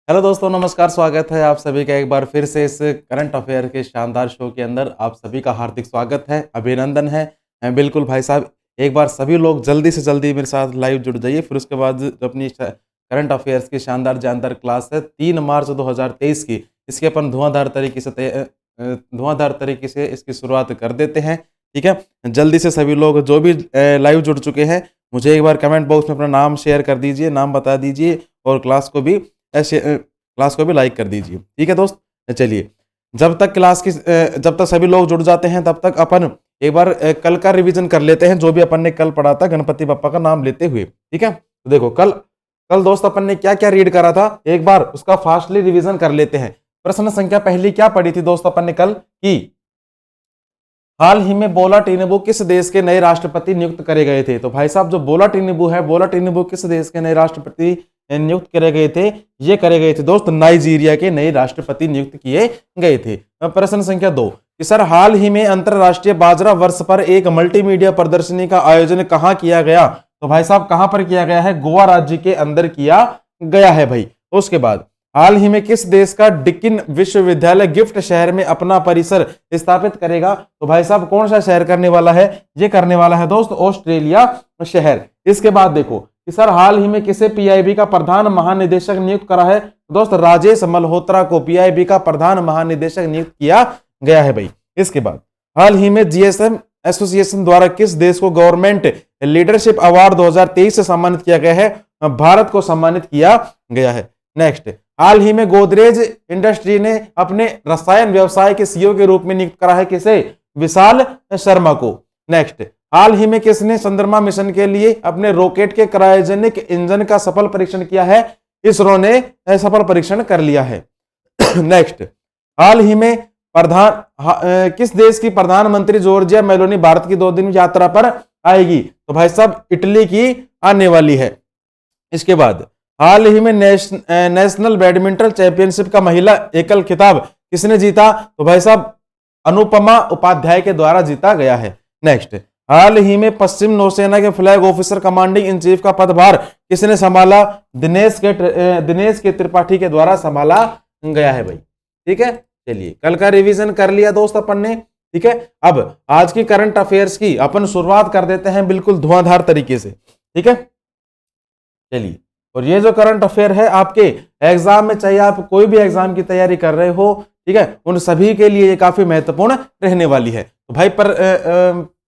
Hello दोस्तों, नमस्कार। स्वागत है आप सभी का एक बार फिर से इस करंट अफेयर के शानदार शो के अंदर। आप सभी का हार्दिक स्वागत है, अभिनंदन है। बिल्कुल भाई साहब, एक बार सभी लोग जल्दी से जल्दी मेरे साथ लाइव जुड़ जाइए। फिर उसके बाद जो अपनी करंट अफेयर्स की शानदार जानदार क्लास है 3 मार्च 2023 की, इसके अपन धुआंधार तरीके से इसकी शुरुआत कर देते हैं। ठीक है, जल्दी से सभी लोग जो भी लाइव जुड़ चुके हैं, मुझे एक बार कमेंट बॉक्स में अपना नाम शेयर कर दीजिए, नाम बता दीजिए और क्लास को भी लाइक कर दीजिए। ठीक है दोस्त, चलिए जब तक सभी लोग जुड़ जाते हैं तब तक अपन एक बार कल का रिवीजन कर लेते हैं, जो भी अपन ने कल पढ़ा था गणपति बप्पा का नाम लेते हुए। ठीक है, तो देखो कल कल दोस्त अपन ने क्या क्या रीड करा था, एक बार उसका फास्टली रिवीजन कर लेते हैं। प्रश्न संख्या पहली क्या पढ़ी थी दोस्त अपन ने कल की? हाल ही में बोला टिनुबू किस देश के नए राष्ट्रपति नियुक्त करे गए थे? तो भाई साहब, जो बोला टिनुबू किस देश के नए राष्ट्रपति नियुक्त करे गए थे? ये करे गए थे दोस्त नाइजीरिया के नए राष्ट्रपति नियुक्त किए गए थे। प्रश्न संख्या 2 कि सर हाल ही में अंतरराष्ट्रीय बाजरा वर्ष पर एक मल्टीमीडिया प्रदर्शनी का आयोजन कहाँ किया गया? तो भाई साहब, कहां पर किया गया है? गोवा राज्य के अंदर किया गया है भाई। उसके बाद हाल ही में किस देश का डिकिन विश्वविद्यालय गिफ्ट शहर में अपना परिसर स्थापित करेगा? तो भाई साहब, कौन सा शहर करने वाला है? ये करने वाला है दोस्त ऑस्ट्रेलिया शहर। इसके बाद देखो कि सर हाल ही में किसे पीआईबी का प्रधान महानिदेशक नियुक्त करा है? दोस्त राजेश मल्होत्रा को पीआईबी का प्रधान महानिदेशक नियुक्त किया गया है भाई। इसके बाद हाल ही में जीएसएम एसोसिएशन द्वारा किस देश को गवर्नमेंट लीडरशिप अवार्ड 2023 से सम्मानित किया गया है? भारत को सम्मानित किया गया है। नेक्स्ट, हाल ही में गोदरेज इंडस्ट्री ने अपने रसायन व्यवसाय के सीईओ के रूप में नियुक्त करा है किसे? विशाल शर्मा को। नेक्स्ट, हाल ही में किसने चंद्रमा मिशन के लिए अपने रॉकेट के क्रायोजेनिक इंजन का सफल परीक्षण किया है? इसरो ने सफल परीक्षण कर लिया है। नेक्स्ट, हाल ही में किस देश की प्रधानमंत्री जॉर्जिया मेलोनी भारत की 2 दिन यात्रा पर आएगी? तो भाई साहब, इटली की आने वाली है। इसके बाद हाल ही में नेशनल बैडमिंटन चैंपियनशिप का महिला एकल खिताब किसने जीता? तो भाई साहब, अनुपमा उपाध्याय के द्वारा जीता गया है। नेक्स्ट, हाल ही में पश्चिम नौसेना के flag officer commanding in chief का पदभार किसने संभाला? दिनेश के त्रिपाठी के द्वारा संभाला गया है भाई। ठीक है, चलिए कल का रिवीजन कर लिया दोस्त अपन ने। ठीक है, अब आज की करंट अफेयर्स की अपन शुरुआत कर देते हैं बिल्कुल धुआंधार तरीके से। ठीक है, चलिए, और ये जो करंट अफेयर है आपके एग्जाम में, चाहे आप कोई भी एग्जाम की तैयारी कर रहे हो, ठीक है, उन सभी के लिए ये काफी महत्वपूर्ण रहने वाली है। तो भाई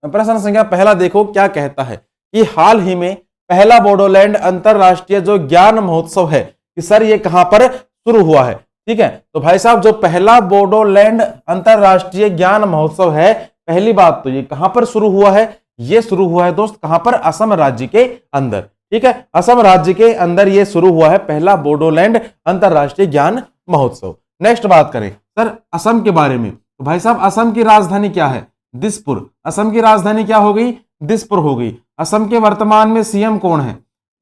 प्रश्न संख्या पहला देखो क्या कहता है कि हाल ही में पहला बोडोलैंड अंतरराष्ट्रीय जो ज्ञान महोत्सव है कि सर ये कहां पर शुरू हुआ है? ठीक है, तो भाई साहब, जो पहला बोडोलैंड अंतरराष्ट्रीय ज्ञान महोत्सव है, पहली बात तो ये कहां पर शुरू हुआ है? ये शुरू हुआ है दोस्त कहां पर? असम राज्य के अंदर। ठीक है, असम राज्य के अंदर ये शुरू हुआ है पहला बोडोलैंड अंतरराष्ट्रीय ज्ञान महोत्सव। नेक्स्ट बात करें सर असम के बारे में, तो भाई साहब, असम की राजधानी क्या है? दिसपुर। असम की राजधानी क्या हो गई? दिसपुर हो गई। असम के वर्तमान में सीएम कौन है?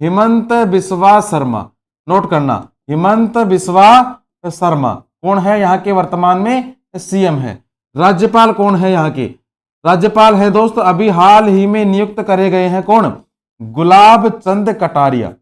हिमंत बिस्वा शर्मा। नोट करना, हिमंत बिस्वा शर्मा कौन है यहाँ के वर्तमान में सीएम है। राज्यपाल कौन है यहाँ के? राज्यपाल है दोस्त अभी हाल ही में नियुक्त करे गए हैं कौन? गुलाब चंद कटारिया।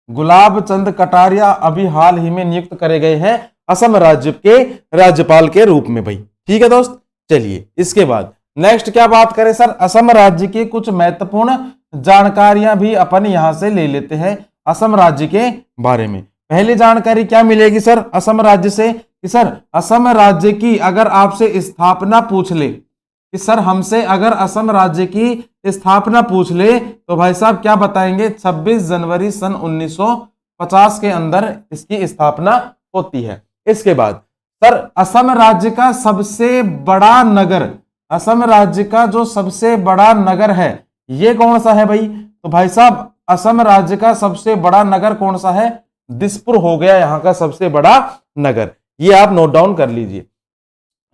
गुलाब चंद कटारिया अभी हाल ही में नियुक्त करे गए हैं असम राज्य के राज्यपाल के रूप में भाई। ठीक है दोस्त, चलिए इसके बाद नेक्स्ट क्या बात करें सर? असम राज्य की कुछ महत्वपूर्ण जानकारियां भी अपन यहां से ले लेते हैं असम राज्य के बारे में। पहली जानकारी क्या मिलेगी सर असम राज्य से कि सर असम राज्य की अगर आपसे स्थापना पूछ ले कि सर हमसे अगर असम राज्य की स्थापना पूछ ले तो भाई साहब क्या बताएंगे? 26 जनवरी सन 1950 के अंदर इसकी स्थापना होती है। इसके बाद सर असम राज्य का सबसे बड़ा नगर, असम राज्य का जो सबसे बड़ा नगर है ये कौन सा है भाई? तो भाई साहब असम राज्य का सबसे बड़ा नगर कौन सा है? दिसपुर हो गया यहाँ का सबसे बड़ा नगर। ये आप नोट डाउन कर लीजिए।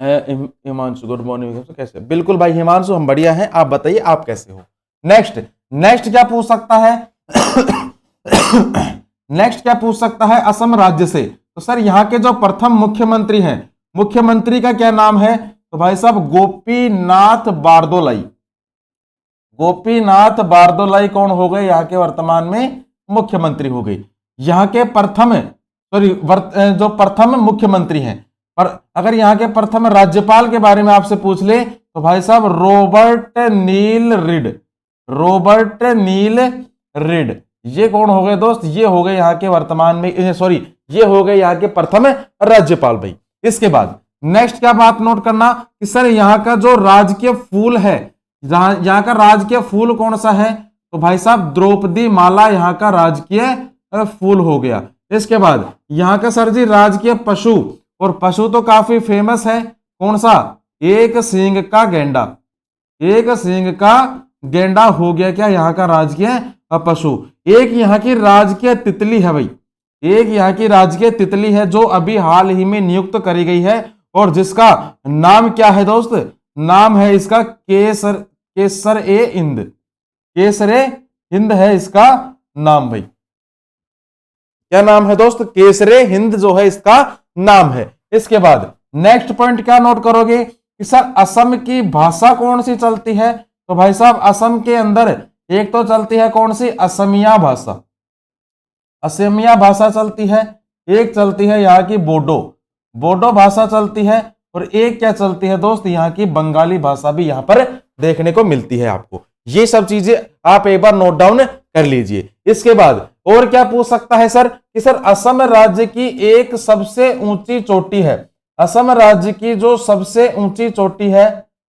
हिमांशु गुड मॉर्निंग, कैसे? बिल्कुल भाई हिमांशु, हम बढ़िया हैं, आप बताइए आप कैसे हो। नेक्स्ट क्या पूछ सकता है? नेक्स्ट क्या पूछ सकता है असम राज्य से? तो सर यहाँ के जो प्रथम मुख्यमंत्री हैं, मुख्यमंत्री का क्या नाम है? तो भाई साहब गोपीनाथ बारदोलाई। गोपीनाथ बारदोलाई कौन हो गए? यहाँ के वर्तमान में मुख्यमंत्री हो गए। यहाँ के प्रथम सॉरी जो प्रथम मुख्यमंत्री हैं। पर अगर यहाँ के प्रथम राज्यपाल के बारे में आपसे पूछ ले तो भाई साहब रॉबर्ट नील रीड, रॉबर्ट नील रीड, ये कौन हो गए दोस्त? ये हो गए यहाँ के वर्तमान में, सॉरी ये हो गए यहाँ के प्रथम राज्यपाल भाई। इसके बाद नेक्स्ट क्या बात नोट करना कि सर यहाँ का जो राजकीय फूल है, यहाँ का राजकीय फूल कौन सा है? तो भाई साहब द्रौपदी माला यहाँ का राजकीय फूल हो गया। इसके बाद यहाँ का सर जी राजकीय पशु, और पशु तो काफी फेमस है, कौन सा? एक सींग का गेंडा, एक सींग का गेंडा हो गया क्या यहाँ का राजकीय पशु। एक यहाँ की राजकीय तितली है भाई, एक यहाँ की राजकीय तितली है जो अभी हाल ही में नियुक्त करी गई है, और जिसका नाम क्या है दोस्त? नाम है इसका केसर, केसर ए हिंद, केसर ए हिंद है इसका नाम भाई। क्या नाम है दोस्त? केसर ए हिंद जो है इसका नाम है। इसके बाद नेक्स्ट पॉइंट क्या नोट करोगे कि सर असम की भाषा कौन सी चलती है? तो भाई साहब असम के अंदर एक तो चलती है कौन सी? असमिया भाषा, असमिया भाषा चलती है, एक चलती है यहाँ की बोडो, बोडो भाषा चलती है, और एक क्या चलती है दोस्त? यहाँ की बंगाली भाषा भी यहाँ पर देखने को मिलती है आपको। ये सब चीजें आप एक बार नोट डाउन कर लीजिए। इसके बाद और क्या पूछ सकता है सर कि सर असम राज्य की एक सबसे ऊंची चोटी है, असम राज्य की जो सबसे ऊंची चोटी है,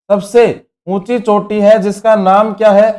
सबसे ऊंची चोटी है जिसका नाम क्या है?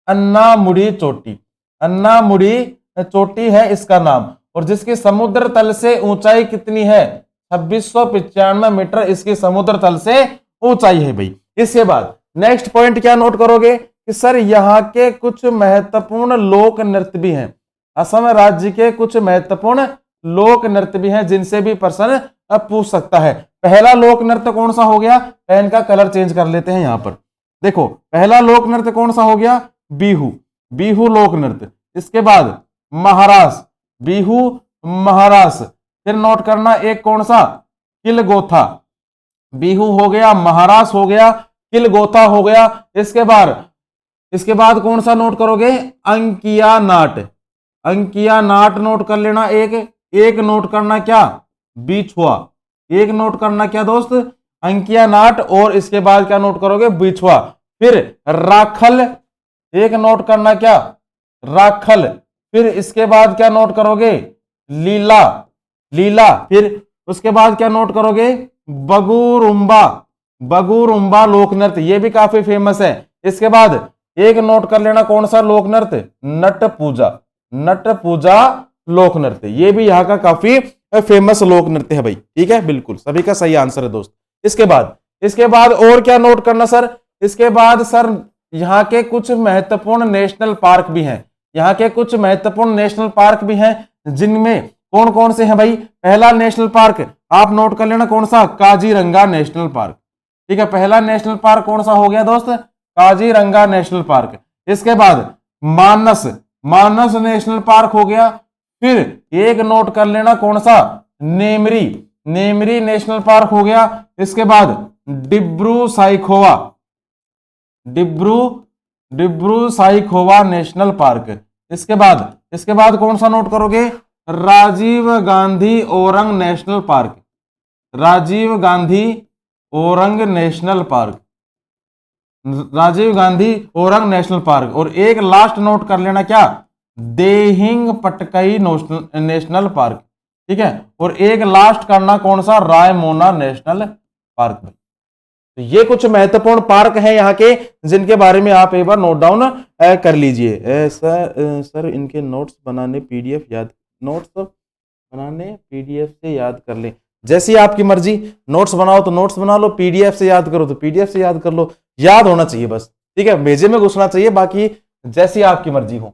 अन्नामुड़ी चोटी, अन्नामुड़ी चोटी है इसका नाम, और जिसकी समुद्र तल से ऊंचाई कितनी है? 2695 मीटर इसकी समुद्र तल से ऊंचाई है भाई। इसके बाद नेक्स्ट पॉइंट क्या नोट करोगे कि सर यहाँ के कुछ महत्वपूर्ण लोक नृत्य भी हैं, असम राज्य के कुछ महत्वपूर्ण लोक नृत्य भी हैं जिनसे भी प्रश्न अब पूछ सकता है। पहला लोक नृत्य कौन सा हो गया? पेन का कलर चेंज कर लेते हैं यहाँ पर, देखो पहला लोक नृत्य कौन सा हो गया? बिहू, बिहू लोक नृत्य। इसके बाद महारास, बिहू महारास। फिर नोट करना एक कौन सा? किलगोथा, बिहू हो गया, महारास हो गया, किलगोथा हो गया। इसके बाद कौन सा नोट करोगे? अंकिया नाट, अंकिया नाट नोट कर लेना। एक नोट करना क्या? बिछुआ, एक नोट करना क्या दोस्त? अंकिया नाट, और इसके बाद क्या नोट करोगे? बिछुआ। फिर राखल, एक नोट करना क्या? राखल। फिर इसके बाद क्या नोट करोगे? लीला, लीला। फिर उसके बाद क्या नोट करोगे? बगुरुम्बा, बगुरुम्बा लोक नृत्य, ये भी काफी फेमस है। इसके बाद एक नोट कर लेना कौन सा लोक नृत्य? नट पूजा, नट पूजा लोक नृत्य, ये भी यहाँ का काफी फेमस लोक नृत्य है भाई। ठीक है, बिल्कुल सभी का सही आंसर है दोस्त। इसके बाद और क्या नोट करना सर? इसके बाद सर यहाँ के कुछ महत्वपूर्ण नेशनल पार्क भी हैं, यहाँ के कुछ महत्वपूर्ण नेशनल पार्क भी हैं, जिनमें कौन कौन से हैं भाई? पहला नेशनल पार्क आप नोट कर लेना कौन सा? Kaziranga national park. ठीक है, पहला नेशनल पार्क कौन सा हो गया दोस्त? Kaziranga national park. इसके बाद मानस, मानस नेशनल पार्क हो गया। फिर एक नोट कर लेना कौन सा? नेमरी, नेमरी नेशनल पार्क हो गया। इसके बाद डिब्रू साइखोवा, डिब्रू साइखोवा नेशनल पार्क। इसके बाद कौन सा नोट करोगे? Rajiv Gandhi Orang national park, Rajiv Gandhi Orang national park, Rajiv Gandhi Orang national park. और एक लास्ट नोट कर लेना क्या? Dehing Patkai national park. ठीक है, और एक लास्ट करना कौन सा? Raimona national park. तो ये कुछ महत्वपूर्ण पार्क हैं यहाँ के, जिनके बारे में आप एक बार नोट डाउन कर लीजिए। सर इनके नोट्स बनाने पीडीएफ याद, नोट्स बनाने पीडीएफ से याद कर ले, जैसी आपकी मर्जी। नोट्स बनाओ तो नोट्स बना लो, पीडीएफ से याद करो तो पीडीएफ से याद कर लो, याद होना चाहिए बस। ठीक है, मेजे में घुसना चाहिए, बाकी जैसी आपकी मर्जी हो।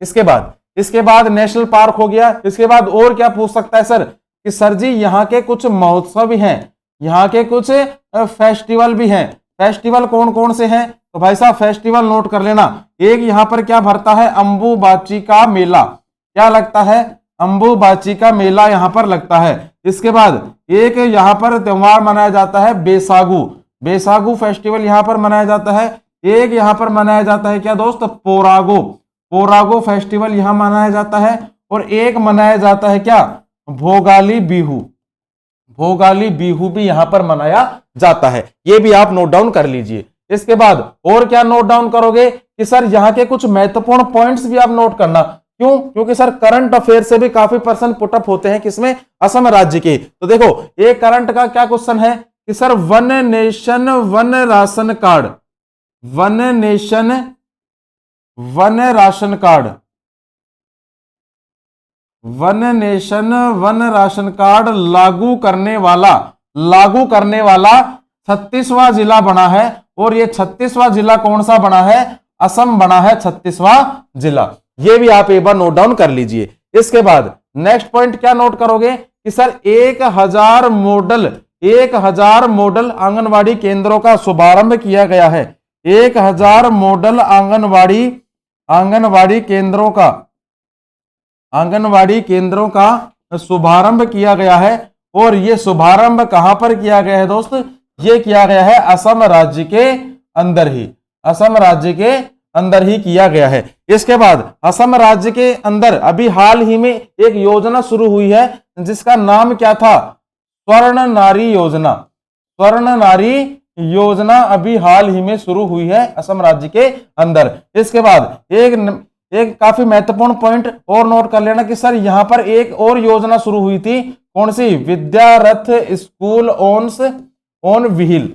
इसके बाद नेशनल पार्क हो गया। इसके बाद और क्या पूछ सकता है सर कि सर जी यहाँ के कुछ महोत्सव भी हैं, यहाँ के कुछ फेस्टिवल भी हैं। फेस्टिवल कौन कौन से हैं? तो भाई साहब फेस्टिवल नोट कर लेना। एक यहाँ पर क्या भरता है? अंबुबाची का मेला, क्या लगता है? अंबुबाची का मेला यहाँ पर लगता है। इसके बाद एक यहाँ पर त्योहार मनाया जाता है बैसागु, बैसागु फेस्टिवल यहाँ पर मनाया जाता है। एक यहाँ पर मनाया जाता है क्या दोस्त? पोरागो, पोरागो फेस्टिवल यहाँ मनाया जाता है। और एक मनाया जाता है क्या? भोगाली बिहू, भोगाली बिहू भी यहां पर मनाया जाता है। ये भी आप नोट डाउन कर लीजिए। इसके बाद और क्या नोट डाउन करोगे कि सर यहां के कुछ महत्वपूर्ण पॉइंट्स भी आप नोट करना। क्यों? क्योंकि सर करंट अफेयर से भी काफी पर्सन पुटअप होते हैं किसमें, असम राज्य के। तो देखो एक करंट का क्या क्वेश्चन है कि sir one nation one ration card, one nation one ration card, one nation one ration card लागू करने वाला 36वां जिला बना है। और ये 36वां जिला कौन सा बना है? असम बना है 36वां जिला। ये भी आप एक बार नोट डाउन कर लीजिए। इसके बाद नेक्स्ट पॉइंट क्या नोट करोगे कि सर 1000 मॉडल आंगनवाड़ी केंद्रों का शुभारंभ किया गया है। 1000 मॉडल आंगनवाड़ी केंद्रों का शुभारंभ किया गया है। और ये शुभारंभ कहां पर किया गया है दोस्त? ये किया गया है असम राज्य के अंदर ही, असम राज्य के अंदर ही किया गया है। इसके बाद असम राज्य के अंदर अभी हाल ही में एक योजना शुरू हुई है जिसका नाम क्या था? स्वर्ण नारी योजना। स्वर्ण नारी योजना अभी हाल ही में शुरू हुई है असम राज्य के अंदर। इसके बाद एक काफी महत्वपूर्ण पॉइंट और नोट कर लेना कि सर यहां पर एक और योजना शुरू हुई थी। कौन सी? Vidyarath school on wheel,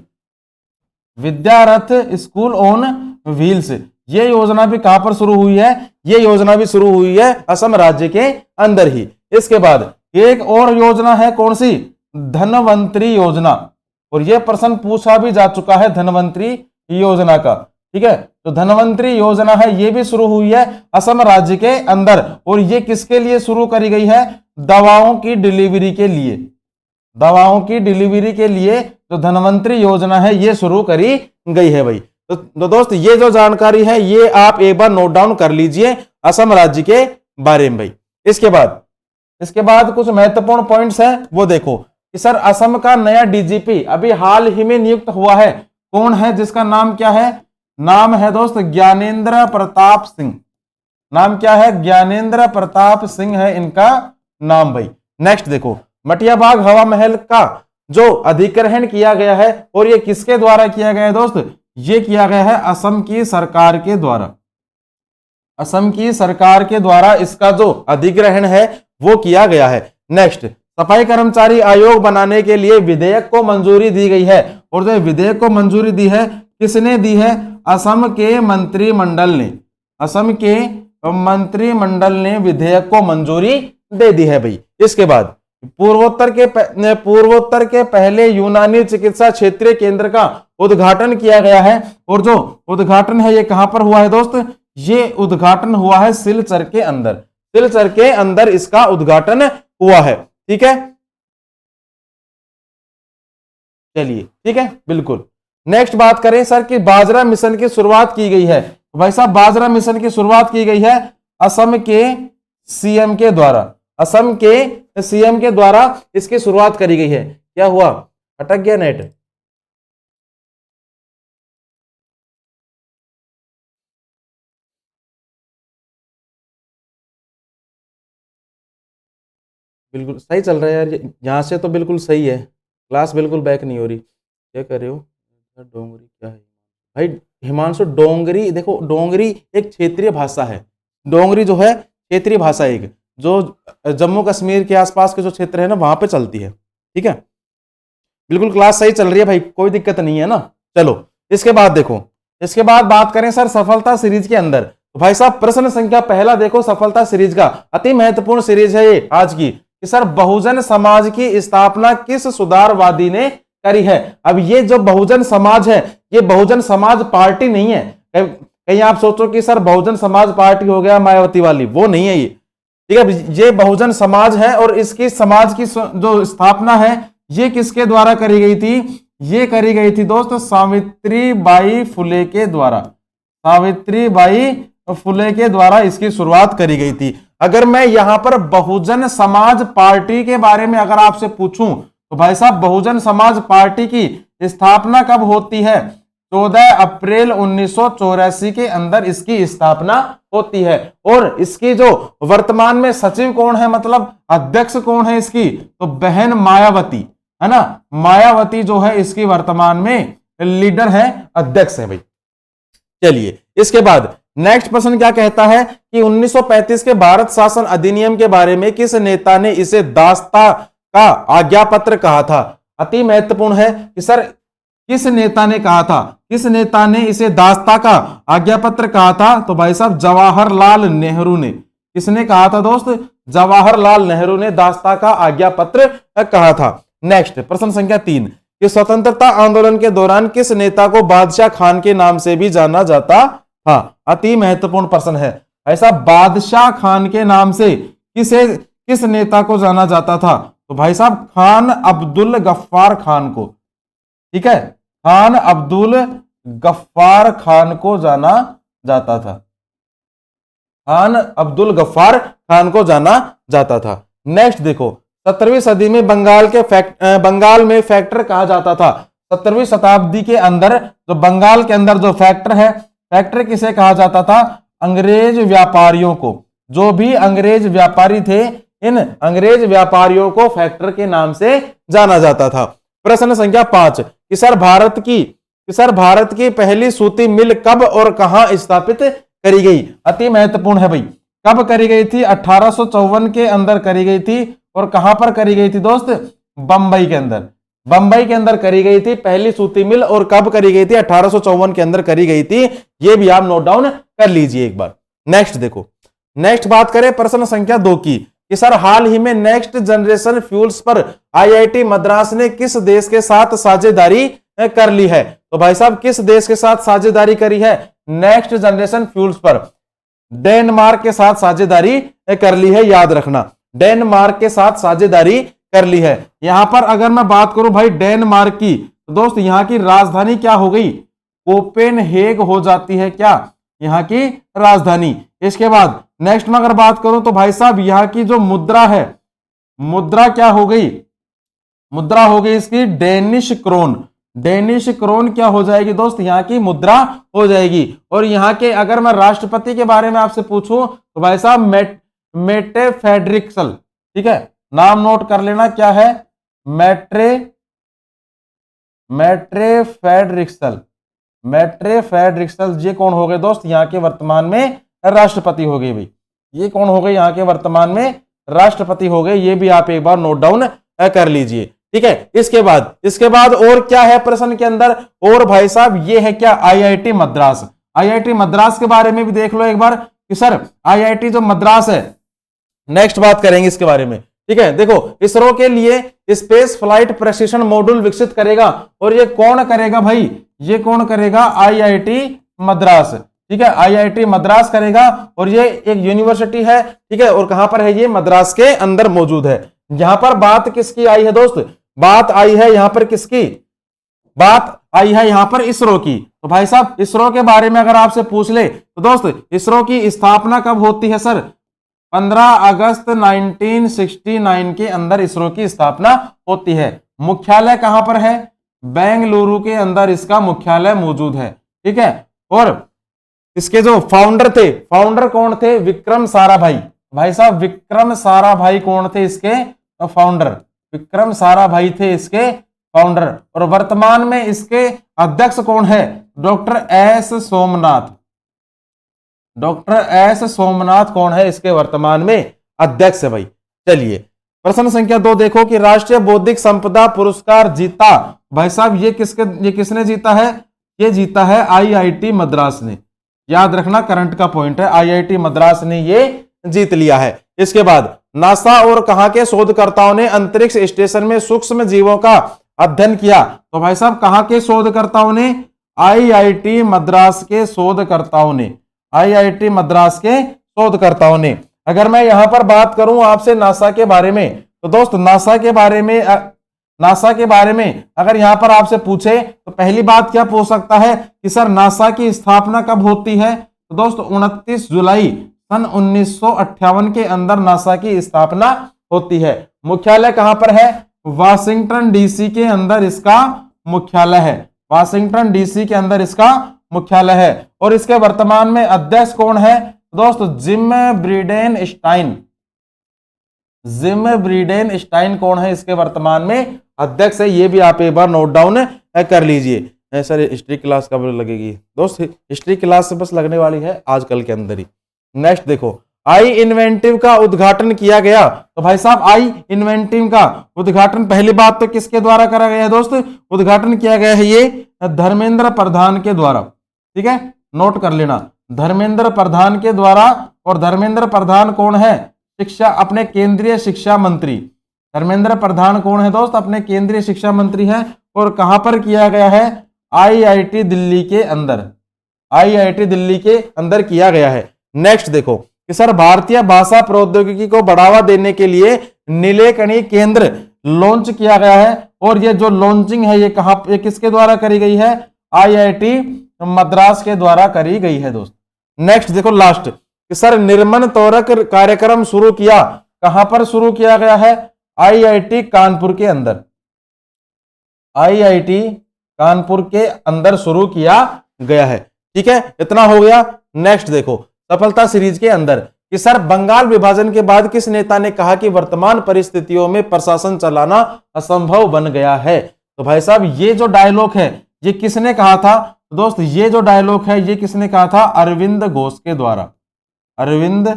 Vidyarath school on wheels. ये योजना भी कहां पर शुरू हुई है? ये योजना भी शुरू हुई है असम राज्य के अंदर ही। इसके बाद एक और योजना है, कौन सी? धनवंतरी योजना। और यह प्रश्न पूछा भी जा चुका है धनवंतरी योजना का। ठीक है, तो धनवंतरी योजना है, ये भी शुरू हुई है असम राज्य के अंदर। और ये किसके लिए शुरू करी गई है? दवाओं की डिलीवरी के लिए, दवाओं की डिलीवरी के लिए जो धनवंतरी योजना है ये शुरू करी गई है भाई। तो दोस्त ये जो जानकारी है ये आप एक बार नोट डाउन कर लीजिए असम राज्य के बारे में भाई। इसके बाद कुछ महत्वपूर्ण पॉइंट्स हैं वो देखो कि सर असम का नया डीजीपी अभी हाल ही में नियुक्त हुआ है। कौन है? जिसका नाम क्या है? नाम है दोस्त ज्ञानेंद्र प्रताप सिंह। नाम क्या है? ज्ञानेंद्र प्रताप सिंह है इनका नाम भाई। नेक्स्ट देखो मटियाबाग हवा महल का जो अधिग्रहण किया गया है और ये किसके द्वारा किया गया है दोस्त? ये किया गया है असम की सरकार के द्वारा। असम की सरकार के द्वारा इसका जो अधिग्रहण है वो किया गया है। नेक्स्ट सफाई कर्मचारी आयोग बनाने के लिए विधेयक को मंजूरी दी गई है। और जो विधेयक को मंजूरी दी है किसने दी है? असम के मंत्रिमंडल ने, असम के मंत्रिमंडल ने विधेयक को मंजूरी दे दी है भाई। इसके बाद पूर्वोत्तर के पहले यूनानी चिकित्सा क्षेत्रीय केंद्र का उद्घाटन किया गया है। और जो उद्घाटन है ये कहां पर हुआ है दोस्त? ये उद्घाटन हुआ है सिलचर के अंदर। सिलचर के अंदर इसका उद्घाटन हुआ है। ठीक है, चलिए ठीक है बिल्कुल। नेक्स्ट बात करें सर कि बाजरा मिशन की शुरुआत की गई है। भाई साहब बाजरा मिशन की शुरुआत की गई है असम के सीएम के द्वारा। असम के सीएम के द्वारा इसकी शुरुआत करी गई है। क्या हुआ? अटक गया नेट? बिल्कुल सही चल रहा है यार, यहाँ से तो बिल्कुल सही है। क्लास बिल्कुल बैक नहीं हो रही। क्या कर रहे हो? डोंगरी क्या है भाई? हिमांशु डोंगरी, देखो डोंगरी एक क्षेत्रीय भाषा है। डोंगरी जो है क्षेत्रीय भाषा एक जो जम्मू कश्मीर के आसपास के जो क्षेत्र है ना वहां पे चलती है। ठीक है, बिल्कुल क्लास सही चल रही है भाई, कोई दिक्कत नहीं है ना। चलो इसके बाद देखो, इसके बाद बात करें सर सफलता सीरीज के अंदर। तो भाई साहब प्रश्न संख्या पहला देखो, सफलता सीरीज का अति महत्वपूर्ण सीरीज है ये आज की कि सर बहुजन समाज की स्थापना किस सुधारवादी ने करी है। अब ये जो बहुजन समाज है ये बहुजन समाज पार्टी नहीं है। कहीं आप सोचो कि सर बहुजन समाज पार्टी हो गया मायावती वाली, वो नहीं है ये। ठीक है, ये बहुजन समाज है और इसकी समाज की जो स्थापना है ये किसके द्वारा करी गई थी? ये करी गई थी दोस्त सावित्रीबाई फुले के द्वारा। सावित्रीबाई फुले के द्वारा इसकी शुरुआत करी गई थी। अगर मैं यहां पर बहुजन समाज पार्टी के बारे में अगर आपसे पूछूं तो भाई साहब बहुजन समाज पार्टी की स्थापना कब होती है? 14 अप्रैल 1984 के अंदर इसकी स्थापना होती है। और इसकी जो वर्तमान में सचिव कौन है, मतलब अध्यक्ष कौन है इसकी, तो बहन मायावती है ना, मायावती जो है इसकी वर्तमान में लीडर है, अध्यक्ष है भाई। चलिए इसके बाद नेक्स्ट प्रश्न क्या कहता है कि 1935 के भारत शासन अधिनियम के बारे में किस नेता ने इसे दास्ता का आज्ञा पत्र कहा था। अति महत्वपूर्ण है कि सर किस नेता ने कहा था, किस नेता ने इसे दास्ता का आज्ञा पत्र कहा था, तो भाई साहब जवाहरलाल नेहरू ने। किसने कहा था दोस्त, जवाहरलाल नेहरू ने दास्ता का आज्ञा पत्र कहा था। नेक्स्ट प्रश्न संख्या 3 कि स्वतंत्रता आंदोलन के दौरान किस नेता को बादशाह खान के नाम से भी जाना जाता था। अति महत्वपूर्ण प्रश्न है। ऐसा बादशाह खान के नाम से किस नेता को जाना जाता था, तो भाई साहब खान अब्दुल गफ्फार खान को। ठीक है, खान अब्दुल गफ्फार खान को जाना जाता था, खान अब्दुल गफ्फार खान को जाना जाता था। नेक्स्ट देखो 17वीं सदी में बंगाल में फैक्टर कहा जाता था। 17वीं शताब्दी के अंदर जो बंगाल के अंदर जो फैक्टर है, फैक्टर किसे कहा जाता था, अंग्रेज व्यापारियों को। जो भी अंग्रेज व्यापारी थे, इन अंग्रेज व्यापारियों को फैक्टर के नाम से जाना जाता था। प्रश्न संख्या 5 कि सर भारत की पहली सूती मिल कब और कहां स्थापित करी गई। अति महत्वपूर्ण है भाई, कब करी गई थी, 1854 के अंदर करी गई थी। और कहां पर करी गई थी दोस्त, बंबई के अंदर। बंबई के अंदर करी गई थी पहली सूती मिल, और कब करी गई थी, 1854 के अंदर करी गई थी। ये भी आप नोट डाउन कर लीजिए एक बार। नेक्स्ट देखो, नेक्स्ट बात करें प्रश्न संख्या 2 की कि सर हाल ही में नेक्स्ट जनरेशन फ्यूल्स पर आईआईटी मद्रास ने किस देश के साथ साझेदारी कर ली है। तो भाई साहब किस देश के साथ साझेदारी करी है, नेक्स्ट जनरेशन फ्यूल्स पर डेनमार्क के साथ साझेदारी कर ली है, याद रखना, डेनमार्क के साथ साझेदारी कर ली है। यहां पर अगर मैं बात करूं भाई डेनमार्क की, तो दोस्त यहां की राजधानी क्या हो गई, कोपेनहेग हो जाती है क्या, यहां की राजधानी। इसके बाद नेक्स्ट में अगर बात करूं तो भाई साहब यहां की जो मुद्रा है, मुद्रा क्या हो गई, मुद्रा हो गई इसकी डेनिश क्रोन। डेनिश क्रोन क्या हो जाएगी दोस्त, यहां की मुद्रा हो जाएगी। और यहां के अगर मैं राष्ट्रपति के बारे में आपसे पूछूं तो भाई साहब मेटे फेडरिक्सल। ठीक है, नाम नोट कर लेना क्या है, मेट्रे फेडरिक्सल। ये कौन हो गए दोस्त, यहाँ के वर्तमान में राष्ट्रपति हो गए भाई। ये कौन हो गए, यहाँ के वर्तमान में राष्ट्रपति हो गए। ये भी आप एक बार नोट डाउन कर लीजिए। ठीक है, इसके बाद और क्या है प्रश्न के अंदर, और भाई साहब ये है क्या, आईआईटी मद्रास। आईआईटी मद्रास के बारे में भी देख लो एक बार कि सर आईआईटी जो मद्रास है, नेक्स्ट बात करेंगे इसके बारे में। ठीक है, देखो इसरो के लिए स्पेस फ्लाइट प्रशिक्षण मॉड्यूल विकसित करेगा, और ये कौन करेगा भाई, ये कौन करेगा, आईआईटी मद्रास। ठीक है, आईआईटी मद्रास करेगा, और ये एक यूनिवर्सिटी है। ठीक है, और कहां पर है, ये मद्रास के अंदर मौजूद है। यहां पर बात किसकी आई है दोस्त, बात आई है यहां पर किसकी, बात आई है यहां पर इसरो की। तो भाई साहब इसरो के बारे में अगर आपसे पूछ ले तो दोस्त इसरो की स्थापना कब होती है सर, 15 अगस्त 1969 के अंदर इसरो की स्थापना होती है। मुख्यालय कहां पर है, बेंगलुरु के अंदर इसका मुख्यालय मौजूद है। ठीक है, और इसके जो फाउंडर थे, फाउंडर कौन थे, विक्रम साराभाई। भाई साहब विक्रम साराभाई कौन थे इसके फाउंडर, विक्रम साराभाई थे इसके फाउंडर। और वर्तमान में इसके अध्यक्ष कौन है, doctor S Somnath. Doctor S Somnath कौन है इसके वर्तमान में अध्यक्ष है भाई। चलिए प्रश्न संख्या 2 देखो कि राष्ट्रीय बौद्धिक संपदा पुरस्कार जीता, भाई साहब ये किसने जीता है, ये जीता है आईआईटी मद्रास ने। याद रखना करंट का पॉइंट है, आईआईटी मद्रास ने ये जीत लिया है। इसके बाद नासा और कहां के शोधकर्ताओं ने अंतरिक्ष स्टेशन में सूक्ष्म जीवों का अध्ययन किया। तो भाई साहब कहां के शोधकर्ताओं ने, आईआईटी मद्रास के शोधकर्ताओं ने, आईआईटी मद्रास के शोधकर्ताओं ने। अगर मैं यहां पर बात करूं आपसे नासा के बारे में, तो दोस्त नासा के बारे में अगर यहां पर आपसे पूछे तो पहली बात क्या पूछ सकता है कि सर नासा की स्थापना कब होती है। तो दोस्त 29 जुलाई सन 1958 के अंदर नासा की स्थापना होती है। मुख्यालय कहां पर है, वाशिंगटन डीसी के अंदर इसका मुख्यालय है। वाशिंगटन डीसी के अंदर इसका मुख्यालय है। और इसके वर्तमान में अध्यक्ष कौन है दोस्त? जिम ब्रीडेनस्टाइन। जिम ब्रीडेनस्टाइन कौन है इसके वर्तमान में अध्यक्ष है? ये भी आप एक बार नोट डाउन कर लीजिए। सर हिस्ट्री क्लास कब लगेगी दोस्त? हिस्ट्री क्लास से बस लगने वाली है आजकल के अंदर ही। नेक्स्ट देखो, आई इन्वेंटिव का उद्घाटन किया गया। तो भाई साहब आई इन्वेंटिव का उद्घाटन पहली बात तो किसके द्वारा करा गया है दोस्त? उद्घाटन किया गया है ये धर्मेंद्र प्रधान के द्वारा। ठीक है, नोट कर लेना, धर्मेंद्र प्रधान के द्वारा। और धर्मेंद्र प्रधान कौन है? शिक्षा, अपने केंद्रीय शिक्षा मंत्री। धर्मेंद्र प्रधान कौन है दोस्त? अपने केंद्रीय शिक्षा मंत्री है। और कहां पर किया गया है? आईआईटी दिल्ली के अंदर। आईआईटी दिल्ली के अंदर किया गया है। नेक्स्ट देखो कि सर भारतीय भाषा प्रौद्योगिकी को बढ़ावा देने के लिए नीलेकणी केंद्र लॉन्च किया गया है। और ये जो लॉन्चिंग है ये कहां, ये किसके द्वारा करी गई है? आईआईटी मद्रास के द्वारा करी गई है दोस्त। नेक्स्ट देखो लास्ट कि सर निर्मन तोरक कार्यक्रम शुरू किया, कहां पर शुरू किया गया है? आईआईटी कानपुर के अंदर। आईआईटी कानपुर के अंदर शुरू किया गया है। ठीक है, इतना हो गया। नेक्स्ट देखो सफलता सीरीज के अंदर कि सर बंगाल विभाजन के बाद किस नेता ने कहा कि वर्तमान परिस्थितियों में प्रशासन चलाना असंभव बन गया है? तो भाई साहब ये जो डायलॉग है ये किसने कहा था दोस्त? ये जो डायलॉग है ये किसने कहा था? अरविंद घोष के द्वारा। अरविंद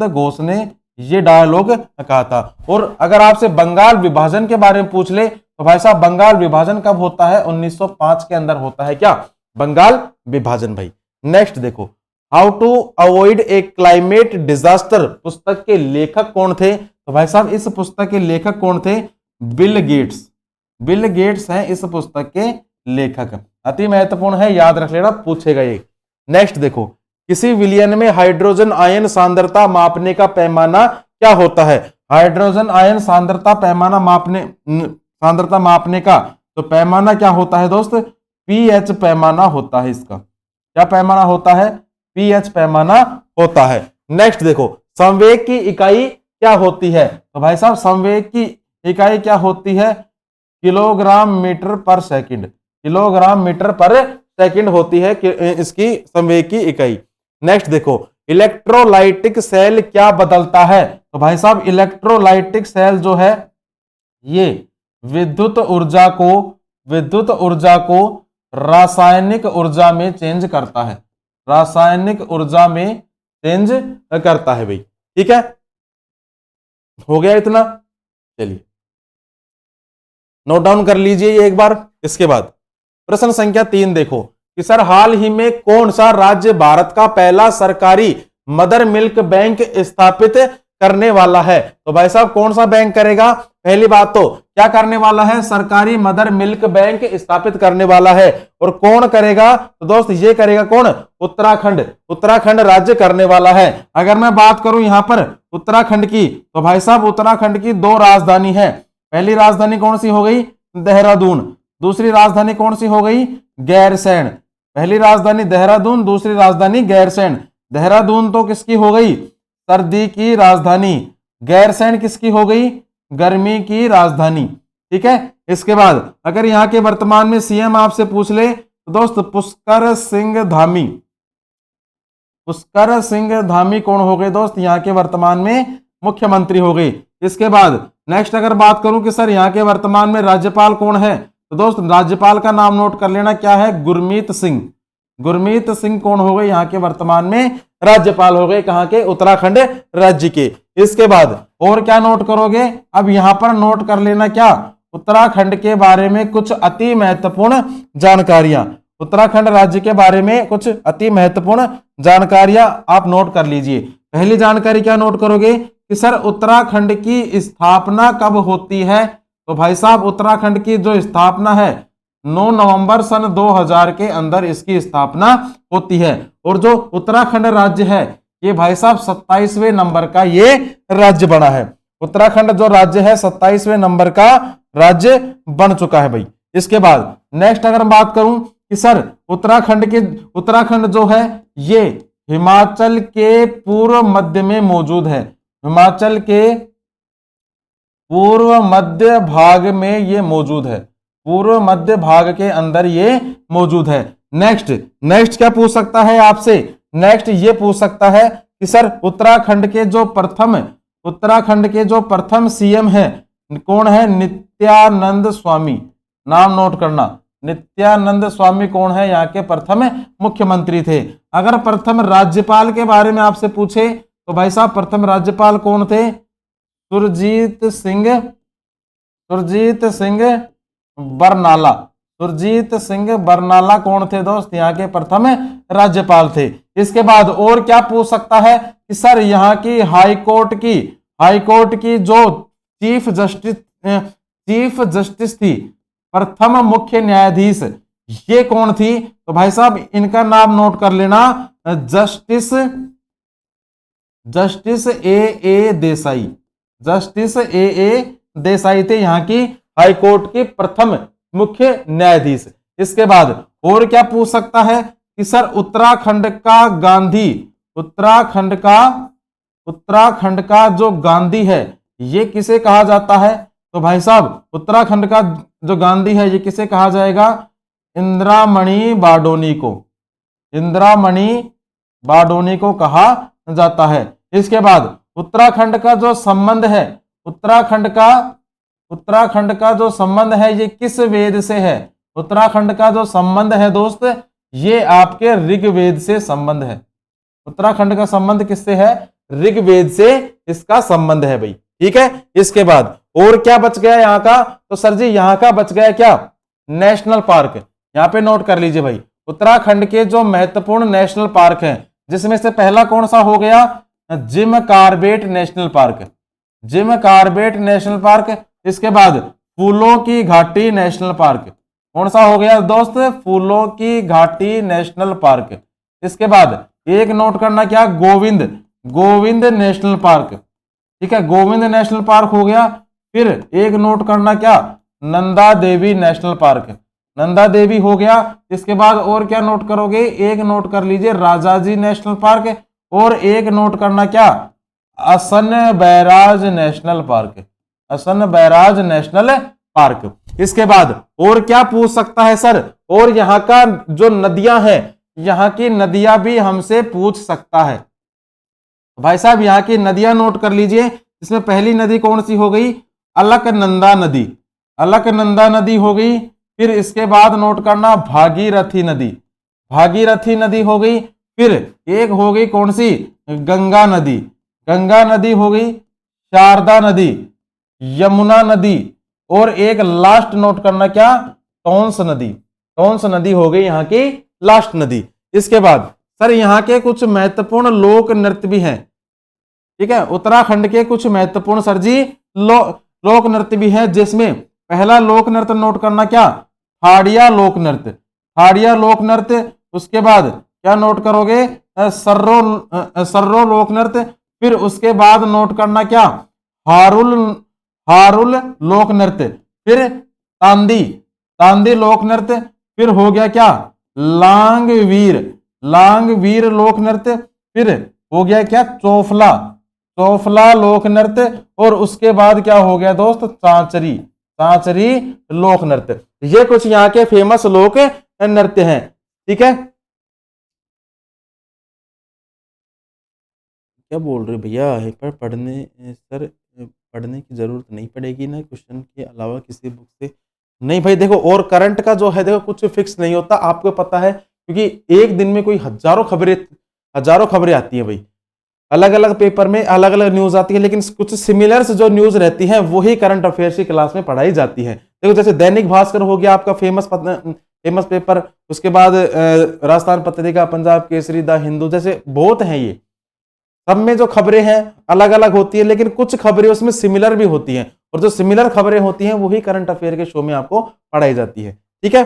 घोष ने ये डायलॉग कहा था। और अगर आपसे बंगाल विभाजन के बारे में पूछ ले तो भाई साहब बंगाल विभाजन कब होता है? 1905 के अंदर होता है क्या? बंगाल विभाजन भाई। नेक्स्ट देखो, how to avoid a climate disaster पुस्तक के लेखक कौन थे? तो भाई साहब इस पुस्तक के लेखक कौन थे? Bill Gates. बिल गेट्स हैं इस पुस्तक के लेखक। अति महत्वपूर्ण है, याद रख लेना, पूछेगा ये। नेक्स्ट देखो, किसी विलयन में हाइड्रोजन आयन सांद्रता मापने का पैमाना क्या होता है? हाइड्रोजन आयन सांद्रता पैमाना सांद्रता मापने का तो पैमाना क्या होता है दोस्त? पीएच पैमाना होता है इसका। क्या पैमाना होता है? पीएच पैमाना होता है। नेक्स्ट देखो, संवेग की इकाई क्या होती है? तो भाई साहब संवेग की इकाई क्या होती है? किलोग्राम मीटर पर सेकंड। किलोग्राम मीटर पर सेकंड होती है इसकी संवेग की इकाई। नेक्स्ट देखो, इलेक्ट्रोलाइटिक सेल क्या बदलता है? तो भाई साहब इलेक्ट्रोलाइटिक सेल जो है ये विद्युत ऊर्जा को रासायनिक ऊर्जा में चेंज करता है। रासायनिक ऊर्जा में चेंज करता है भाई। ठीक है, हो गया इतना। चलिए नोट डाउन कर लीजिए ये एक बार। इसके बाद प्रश्न संख्या 3 देखो कि सर हाल ही में कौन सा राज्य भारत का पहला सरकारी मदर मिल्क बैंक स्थापित करने वाला है? तो भाई साहब कौन सा बैंक करेगा? पहली बात तो क्या करने वाला है? सरकारी मदर मिल्क बैंक स्थापित करने वाला है। और कौन करेगा? तो दोस्त ये करेगा कौन? उत्तराखंड। उत्तराखंड राज्य करने वाला है। अगर मैं बात करूं यहां पर उत्तराखंड की तो भाई साहब उत्तराखंड की 2 राजधानी है। पहली राजधानी कौन सी हो गई? देहरादून। दूसरी राजधानी कौन सी हो गई? गैरसैंण। पहली राजधानी देहरादून, दूसरी राजधानी गैरसैंण। देहरादून तो किसकी हो गई? सर्दी की राजधानी। गैरसैंण किसकी हो गई? गर्मी की राजधानी। ठीक है, इसके बाद अगर यहाँ के वर्तमान में सीएम आपसे पूछ ले तो दोस्त पुष्कर सिंह धामी। पुष्कर सिंह धामी कौन हो गए दोस्त? यहाँ के वर्तमान में मुख्यमंत्री हो गए। इसके बाद नेक्स्ट अगर बात करूं कि सर यहाँ के वर्तमान में राज्यपाल कौन है तो दोस्त राज्यपाल का नाम नोट कर लेना, क्या है? गुरमीत सिंह। गुरमीत सिंह कौन हो गए? यहाँ के वर्तमान में राज्यपाल हो गए। कहाँ के? उत्तराखंड राज्य के। इसके बाद और क्या नोट करोगे? अब यहां पर नोट कर लेना क्या? उत्तराखंड के बारे में कुछ अति महत्वपूर्ण जानकारियां। उत्तराखंड राज्य के बारे में कुछ अति महत्वपूर्ण जानकारियां आप नोट कर लीजिए। पहली जानकारी क्या नोट करोगे कि सर उत्तराखंड की स्थापना कब होती है? तो भाई साहब उत्तराखंड की जो स्थापना है 9 नवंबर सन 2000 के अंदर इसकी स्थापना होती है। और जो उत्तराखंड राज्य है ये भाई साहब 27वें नंबर का ये राज्य बना है। उत्तराखंड जो राज्य है 27वें नंबर का राज्य बन चुका है भाई। इसके बाद नेक्स्ट अगर बात करूं कि सर उत्तराखंड जो है ये हिमाचल के पूर्व मध्य में मौजूद है। हिमाचल के पूर्व मध्य भाग में ये मौजूद है। पूर्व मध्य भाग के अंदर ये मौजूद है। नेक्स्ट नेक्स्ट क्या पूछ सकता है आपसे, नेक्स्ट ये पूछ सकता है कि सर उत्तराखंड के जो प्रथम सीएम है कौन है? नित्यानंद स्वामी। नाम नोट करना, नित्यानंद स्वामी कौन है? यहाँ के प्रथम मुख्यमंत्री थे। अगर प्रथम राज्यपाल के बारे में आपसे पूछे तो भाई साहब प्रथम राज्यपाल कौन थे? सुरजीत सिंह बरनाला। सुरजीत सिंह बरनाला कौन थे दोस्त? यहाँ के प्रथम राज्यपाल थे। इसके बाद और क्या पूछ सकता है कि सर यहाँ की हाईकोर्ट की जो चीफ जस्टिस थी, प्रथम मुख्य न्यायाधीश, ये कौन थी? तो भाई साहब इनका नाम नोट कर लेना, justice A Desai. Justice A Desai थे यहाँ की हाईकोर्ट के प्रथम मुख्य न्यायाधीश। इसके बाद और क्या पूछ सकता है कि सर उत्तराखंड का जो गांधी है ये किसे कहा जाता है? तो भाई साहब उत्तराखंड का जो गांधी है ये किसे कहा जाएगा? इंदिरामणि बारडोनी को कहा जाता है। इसके बाद उत्तराखंड का जो संबंध है, उत्तराखंड का जो संबंध है ये किस वेद से है? उत्तराखंड का जो संबंध है दोस्त ये आपके ऋग्वेद से संबंध है। उत्तराखंड का संबंध किससे है? ऋग्वेद से इसका संबंध है भाई, ठीक है। इसके बाद और क्या बच गया यहाँ का? तो सर जी यहाँ का बच गया क्या? National park. यहाँ पे नोट कर लीजिए भाई, उत्तराखंड के जो महत्वपूर्ण नेशनल पार्क हैं जिसमें से पहला कौन सा हो गया? Jim Corbett national park. इसके बाद फूलों की घाटी नेशनल पार्क। कौन सा हो गया दोस्त? फूलों की घाटी नेशनल पार्क। इसके बाद एक नोट करना क्या? गोविंद नेशनल पार्क, ठीक है, गोविंद नेशनल पार्क हो गया। फिर एक नोट करना क्या? नंदा देवी नेशनल पार्क, नंदा देवी हो गया। इसके बाद और क्या नोट करोगे? एक नोट कर लीजिए राजाजी नेशनल पार्क, और एक नोट करना क्या? असन बैराज नेशनल पार्क। इसके बाद और क्या पूछ सकता है सर? और यहाँ का जो नदियां हैं, यहाँ की नदियां भी हमसे पूछ सकता है। भाई साहब यहाँ की नदियां नोट कर लीजिए। इसमें पहली नदी कौन सी हो गई? अलकनंदा नदी हो गई। फिर इसके बाद नोट करना भागीरथी नदी हो गई। फिर एक हो गई कौन सी? गंगा नदी हो गई, शारदा नदी, यमुना नदी, और एक लास्ट नोट करना क्या? टोंस नदी हो गई यहाँ की लास्ट नदी। इसके बाद सर यहाँ के कुछ महत्वपूर्ण लोक नृत्य भी हैं, ठीक है, उत्तराखंड के कुछ महत्वपूर्ण सर जी लोक नृत्य भी हैं, जिसमें पहला लोक नृत्य नोट करना क्या? हाड़िया लोक नृत्य। उसके बाद क्या नोट करोगे? सर्रो लोक नृत्य। फिर उसके बाद नोट करना क्या? हारुल लोक नृत्य। फिर तांदी लोक नृत्य। फिर हो गया क्या? लांगवीर लोक नृत्य। फिर हो गया क्या? चोफला लोक नृत्य। और उसके बाद क्या हो गया दोस्त? सांचरी लोक नृत्य। ये कुछ यहाँ के फेमस लोक नृत्य हैं, ठीक है। क्या बोल रहे भैया? पर पढ़ने की जरूरत नहीं पड़ेगी ना क्वेश्चन के अलावा किसी बुक से? नहीं भाई देखो, और करंट का जो है देखो कुछ फिक्स नहीं होता, आपको पता है, क्योंकि एक दिन में कोई हजारों खबरें आती हैं भाई, अलग अलग पेपर में अलग अलग न्यूज आती है, लेकिन कुछ सिमिलर जो न्यूज रहती हैं वही करंट अफेयर्स की क्लास में पढ़ाई जाती है। देखो जैसे दैनिक भास्कर हो गया आपका फेमस पेपर, उसके बाद राजस्थान पत्रिका, पंजाब केसरी, द हिंदू, जैसे बहुत हैं ये, सब में जो खबरें हैं अलग अलग होती है, लेकिन कुछ खबरें उसमें सिमिलर भी होती हैं, और जो सिमिलर खबरें होती हैं वही करंट अफेयर के शो में आपको पढ़ाई जाती है, ठीक है।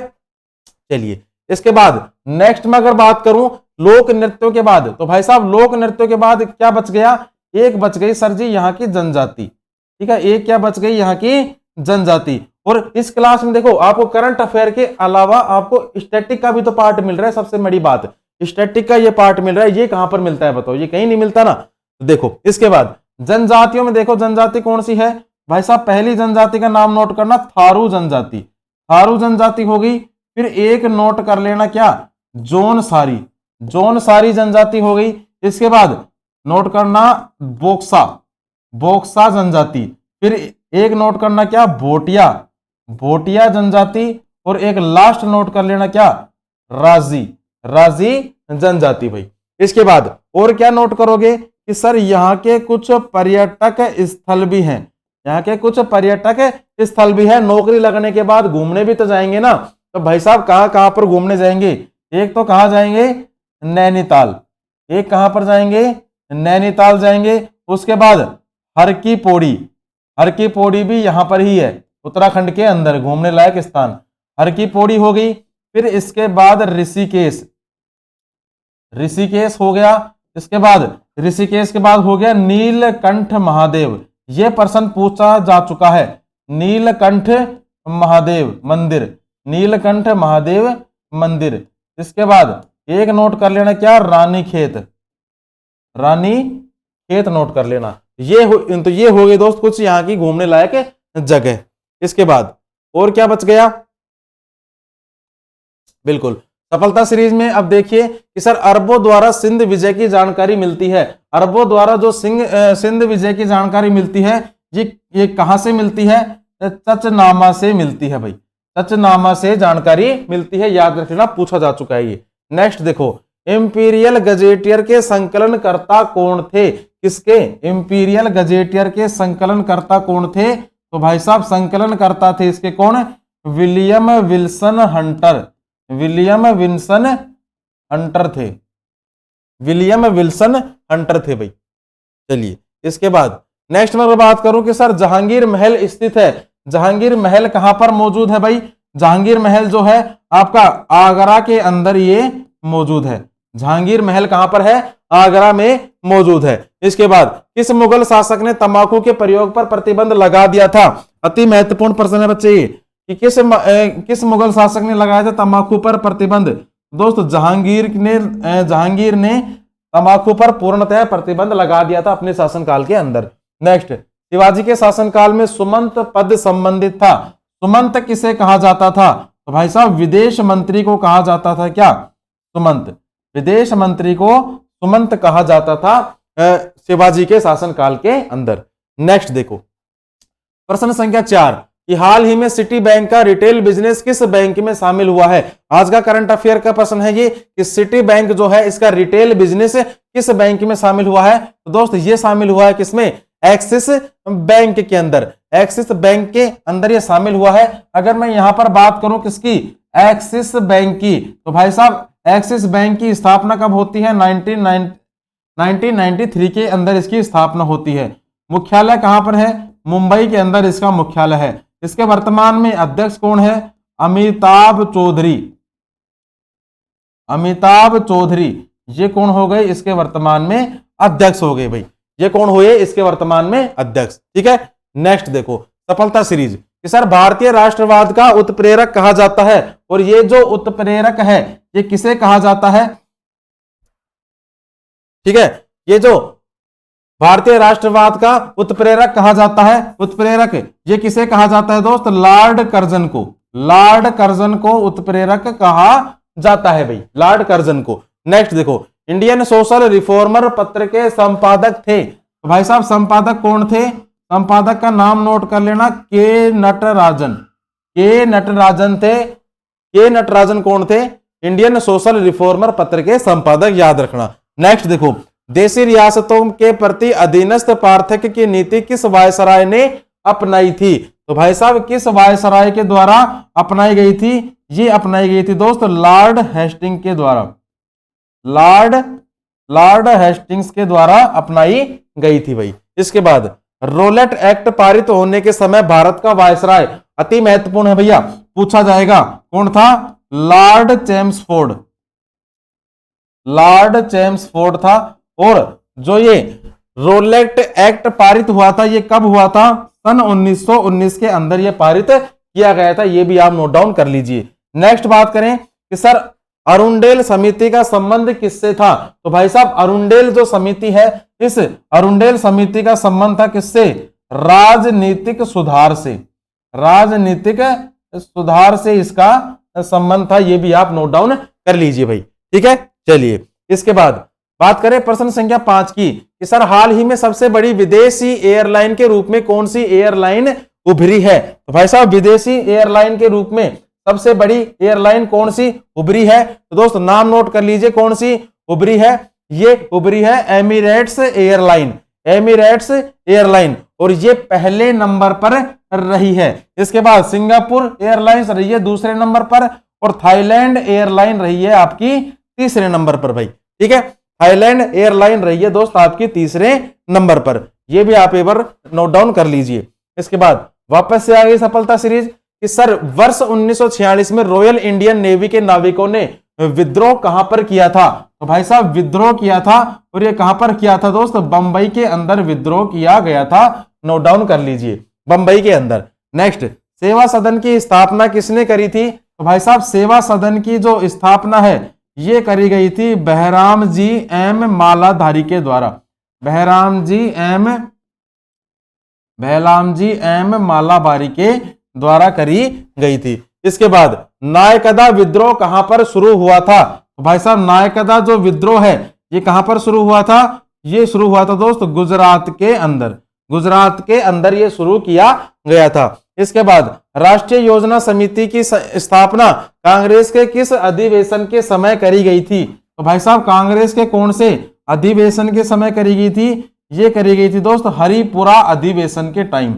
चलिए इसके बाद नेक्स्ट में अगर बात करूं लोक नृत्यों के बाद, तो भाई साहब लोक नृत्यों के बाद क्या बच गया? एक बच गई सर जी यहाँ की जनजाति, ठीक है, एक क्या बच गई? यहाँ की जनजाति। और इस क्लास में देखो आपको करंट अफेयर के अलावा आपको स्टैटिक का भी तो पार्ट मिल रहा है। सबसे बड़ी बात, स्टैटिक का ये पार्ट मिल रहा है, ये कहां पर मिलता है बताओ? ये कहीं नहीं मिलता ना। देखो इसके बाद जनजातियों में देखो जनजाति कौन सी है भाई साहब? पहली जनजाति का नाम नोट करना, थारू जनजाति। थारू जनजाति हो गई। फिर एक नोट कर लेना क्या, जौनसारी, जौनसारी जनजाति हो गई। इसके बाद नोट करना बोक्सा, बोक्सा जनजाति। फिर एक नोट करना क्या, भोटिया, भोटिया जनजाति। और एक लास्ट नोट कर लेना क्या, राजी, राजी जनजाति भाई। इसके बाद और क्या नोट करोगे कि सर यहाँ के कुछ पर्यटक स्थल भी हैं, यहाँ के कुछ पर्यटक स्थल भी है। नौकरी लगने के बाद घूमने भी तो जाएंगे ना, तो भाई साहब कहाँ कहाँ पर घूमने जाएंगे, एक तो कहाँ जाएंगे, नैनीताल, एक कहाँ पर जाएंगे, नैनीताल जाएंगे। उसके बाद हर की पौड़ी, हर की पौड़ी भी यहाँ पर ही है, उत्तराखंड के अंदर घूमने लायक स्थान, हर की पौड़ी हो गई। फिर इसके बाद ऋषिकेश, ऋषिकेश हो गया। इसके बाद ऋषिकेश के बाद हो गया नीलकंठ महादेव, यह प्रश्न पूछा जा चुका है, नीलकंठ महादेव मंदिर, नीलकंठ महादेव मंदिर। इसके बाद एक नोट कर लेना क्या, रानी खेत, रानी खेत नोट कर लेना। तो ये हो गए दोस्त कुछ यहाँ की घूमने लायक जगह। इसके बाद और क्या बच गया, बिल्कुल सफलता सीरीज में अब देखिए कि सर अरबों द्वारा सिंध विजय की जानकारी मिलती है। अरबों द्वारा जो सिंध विजय की जानकारी मिलती है, ये कहां से मिलती है, चचनामा से मिलती है भाई, चचनामा से जानकारी मिलती है, याद रखना, पूछा जा चुका है ये। नेक्स्ट देखो, इंपीरियल गजेटियर के संकलनकर्ता कौन थे, किसके, इंपीरियल गजेटियर के संकलनकर्ता कौन थे, तो भाई साहब संकलनकर्ता थे इसके कौन, William Wilson Hunter, William Wilson Hunter थे, विलियम विल्सन हंटर थे भाई। चलिए इसके बाद नेक्स्ट में अगर बात करूं कि सर जहांगीर महल स्थित है, जहांगीर महल कहां पर मौजूद है भाई, जहांगीर महल जो है आपका आगरा के अंदर ये मौजूद है, जहांगीर महल कहां पर है, आगरा में मौजूद है। इसके बाद किस मुगल शासक ने तंबाकू के प्रयोग पर प्रतिबंध लगा दिया था, अति महत्वपूर्ण प्रश्न है बच्चे ये, कि किस मुगल शासक ने लगाया था तंबाकू पर प्रतिबंध। दोस्त जहांगीर ने तंबाकू पर पूर्णतः प्रतिबंध लगा दिया था अपने शासनकाल के अंदर। नेक्स्ट, शिवाजी के शासनकाल में सुमंत पद संबंधित था, सुमंत किसे कहा जाता था, तो भाई साहब विदेश मंत्री को कहा जाता था क्या, सुमंत, विदेश मंत्री को सुमंत कहा जाता था शिवाजी के शासनकाल के अंदर। नेक्स्ट देखो प्रश्न संख्या 4 कि हाल ही में सिटी बैंक का रिटेल बिजनेस किस बैंक में शामिल हुआ है। आज का करंट अफेयर का प्रश्न है ये कि सिटी बैंक जो है इसका रिटेल बिजनेस किस बैंक में शामिल हुआ है। तो दोस्त ये शामिल हुआ है किसमें, एक्सिस बैंक के अंदर, एक्सिस बैंक के अंदर ये शामिल हुआ है। अगर मैं यहां पर बात करूं किसकी, एक्सिस बैंक की, तो भाई साहब एक्सिस बैंक की स्थापना कब होती है, 1993 के अंदर इसकी स्थापना होती है। मुख्यालय कहां पर है, मुंबई के अंदर इसका मुख्यालय है। इसके वर्तमान में अध्यक्ष कौन है, अमिताभ चौधरी, अमिताभ चौधरी ये कौन हो गए, इसके वर्तमान में अध्यक्ष हो गए भाई, ये कौन हुए, इसके वर्तमान में अध्यक्ष। ठीक है, नेक्स्ट देखो सफलता सीरीज कि सर भारतीय राष्ट्रवाद का उत्प्रेरक कहा जाता है, और ये जो उत्प्रेरक है ये किसे कहा जाता है, ठीक है, ये जो भारतीय राष्ट्रवाद का उत्प्रेरक कहा जाता है, उत्प्रेरक ये किसे कहा जाता है दोस्त, लॉर्ड कर्जन को, लॉर्ड कर्जन को उत्प्रेरक कहा जाता है भाई, लॉर्ड कर्जन को। नेक्स्ट देखो, इंडियन सोशल रिफॉर्मर पत्र के संपादक थे, तो भाई साहब संपादक कौन थे, संपादक का नाम नोट कर लेना, के नटराजन, के नटराजन थे। के नटराजन कौन थे, इंडियन सोशल रिफॉर्मर पत्र के संपादक, याद रखना। नेक्स्ट देखो, देशी रियासतों के प्रति अधीनस्थ पार्थक्य की नीति किस वायसराय ने अपनाई थी, तो भाई साहब किस वायसराय के द्वारा अपनाई गई थी, ये अपनाई गई थी दोस्त लॉर्ड हेस्टिंग्स के द्वारा, लॉर्ड हेस्टिंग्स के द्वारा अपनाई गई थी भाई। इसके बाद रोलेट एक्ट पारित होने के समय भारत का वायसराय, अति महत्वपूर्ण है भैया, पूछा जाएगा कौन था, लॉर्ड चेम्सफोर्ड, लॉर्ड चेम्सफोर्ड था। और जो ये रोलेट एक्ट पारित हुआ था ये कब हुआ था, सन 1919 के अंदर ये पारित किया गया था, ये भी आप नोट डाउन कर लीजिए। नेक्स्ट बात करें कि सर अरुंडेल समिति का संबंध किससे था, तो भाई साहब अरुंडेल जो समिति है, इस अरुंडेल समिति का संबंध था किससे, राजनीतिक सुधार से, राजनीतिक सुधार से इसका संबंध था, ये भी आप नोट डाउन कर लीजिए भाई। ठीक है, चलिए इसके बाद बात करें प्रश्न संख्या 5 की कि सर हाल ही में सबसे बड़ी विदेशी एयरलाइन के रूप में कौन सी एयरलाइन उभरी है। तो भाई साहब विदेशी एयरलाइन के रूप में सबसे बड़ी एयरलाइन कौन सी उभरी है, तो दोस्त नाम नोट कर लीजिए कौन सी उभरी है। ये उभरी है एमिरेट्स एयरलाइन, एमिरेट्स एयरलाइन, और ये पहले नंबर पर रही है। इसके बाद सिंगापुर एयरलाइंस रही है दूसरे नंबर पर, और थाईलैंड एयरलाइन रही है आपकी तीसरे नंबर पर भाई। ठीक है, थाईलैंड एयरलाइन रही है दोस्त आपकी तीसरे नंबर पर, यह भी आप एक बार नोट डाउन कर लीजिए। इसके बाद वापस से आ गई सफलता सीरीज कि सर वर्ष 1946 में रॉयल इंडियन नेवी के नाविकों ने विद्रोह कहां पर किया था। तो भाई साहब विद्रोह किया था, और ये कहां पर किया था दोस्त, बंबई के अंदर विद्रोह किया गया था, नोट डाउन कर लीजिए बंबई के अंदर। नेक्स्ट, सेवा सदन की स्थापना किसने करी थी। तो भाई साहब सेवा सदन की जो स्थापना है ये करी गई थी बहराम जी एम मालाधारी के द्वारा, बहराम जी एम मालाबारी के द्वारा करी गई थी। इसके बाद नायकदा विद्रोह कहां पर शुरू हुआ था। तो भाई साहब नायकदा जो विद्रोह है ये कहां पर शुरू हुआ था, ये शुरू हुआ था दोस्त गुजरात के अंदर, गुजरात के अंदर ये शुरू किया गया था। इसके बाद राष्ट्रीय योजना समिति की स्थापना कांग्रेस के किस अधिवेशन के समय करी गई थी। तो भाई साहब कांग्रेस के कौन से अधिवेशन के समय करी गई थी, ये करी गई थी दोस्त हरिपुरा अधिवेशन के टाइम,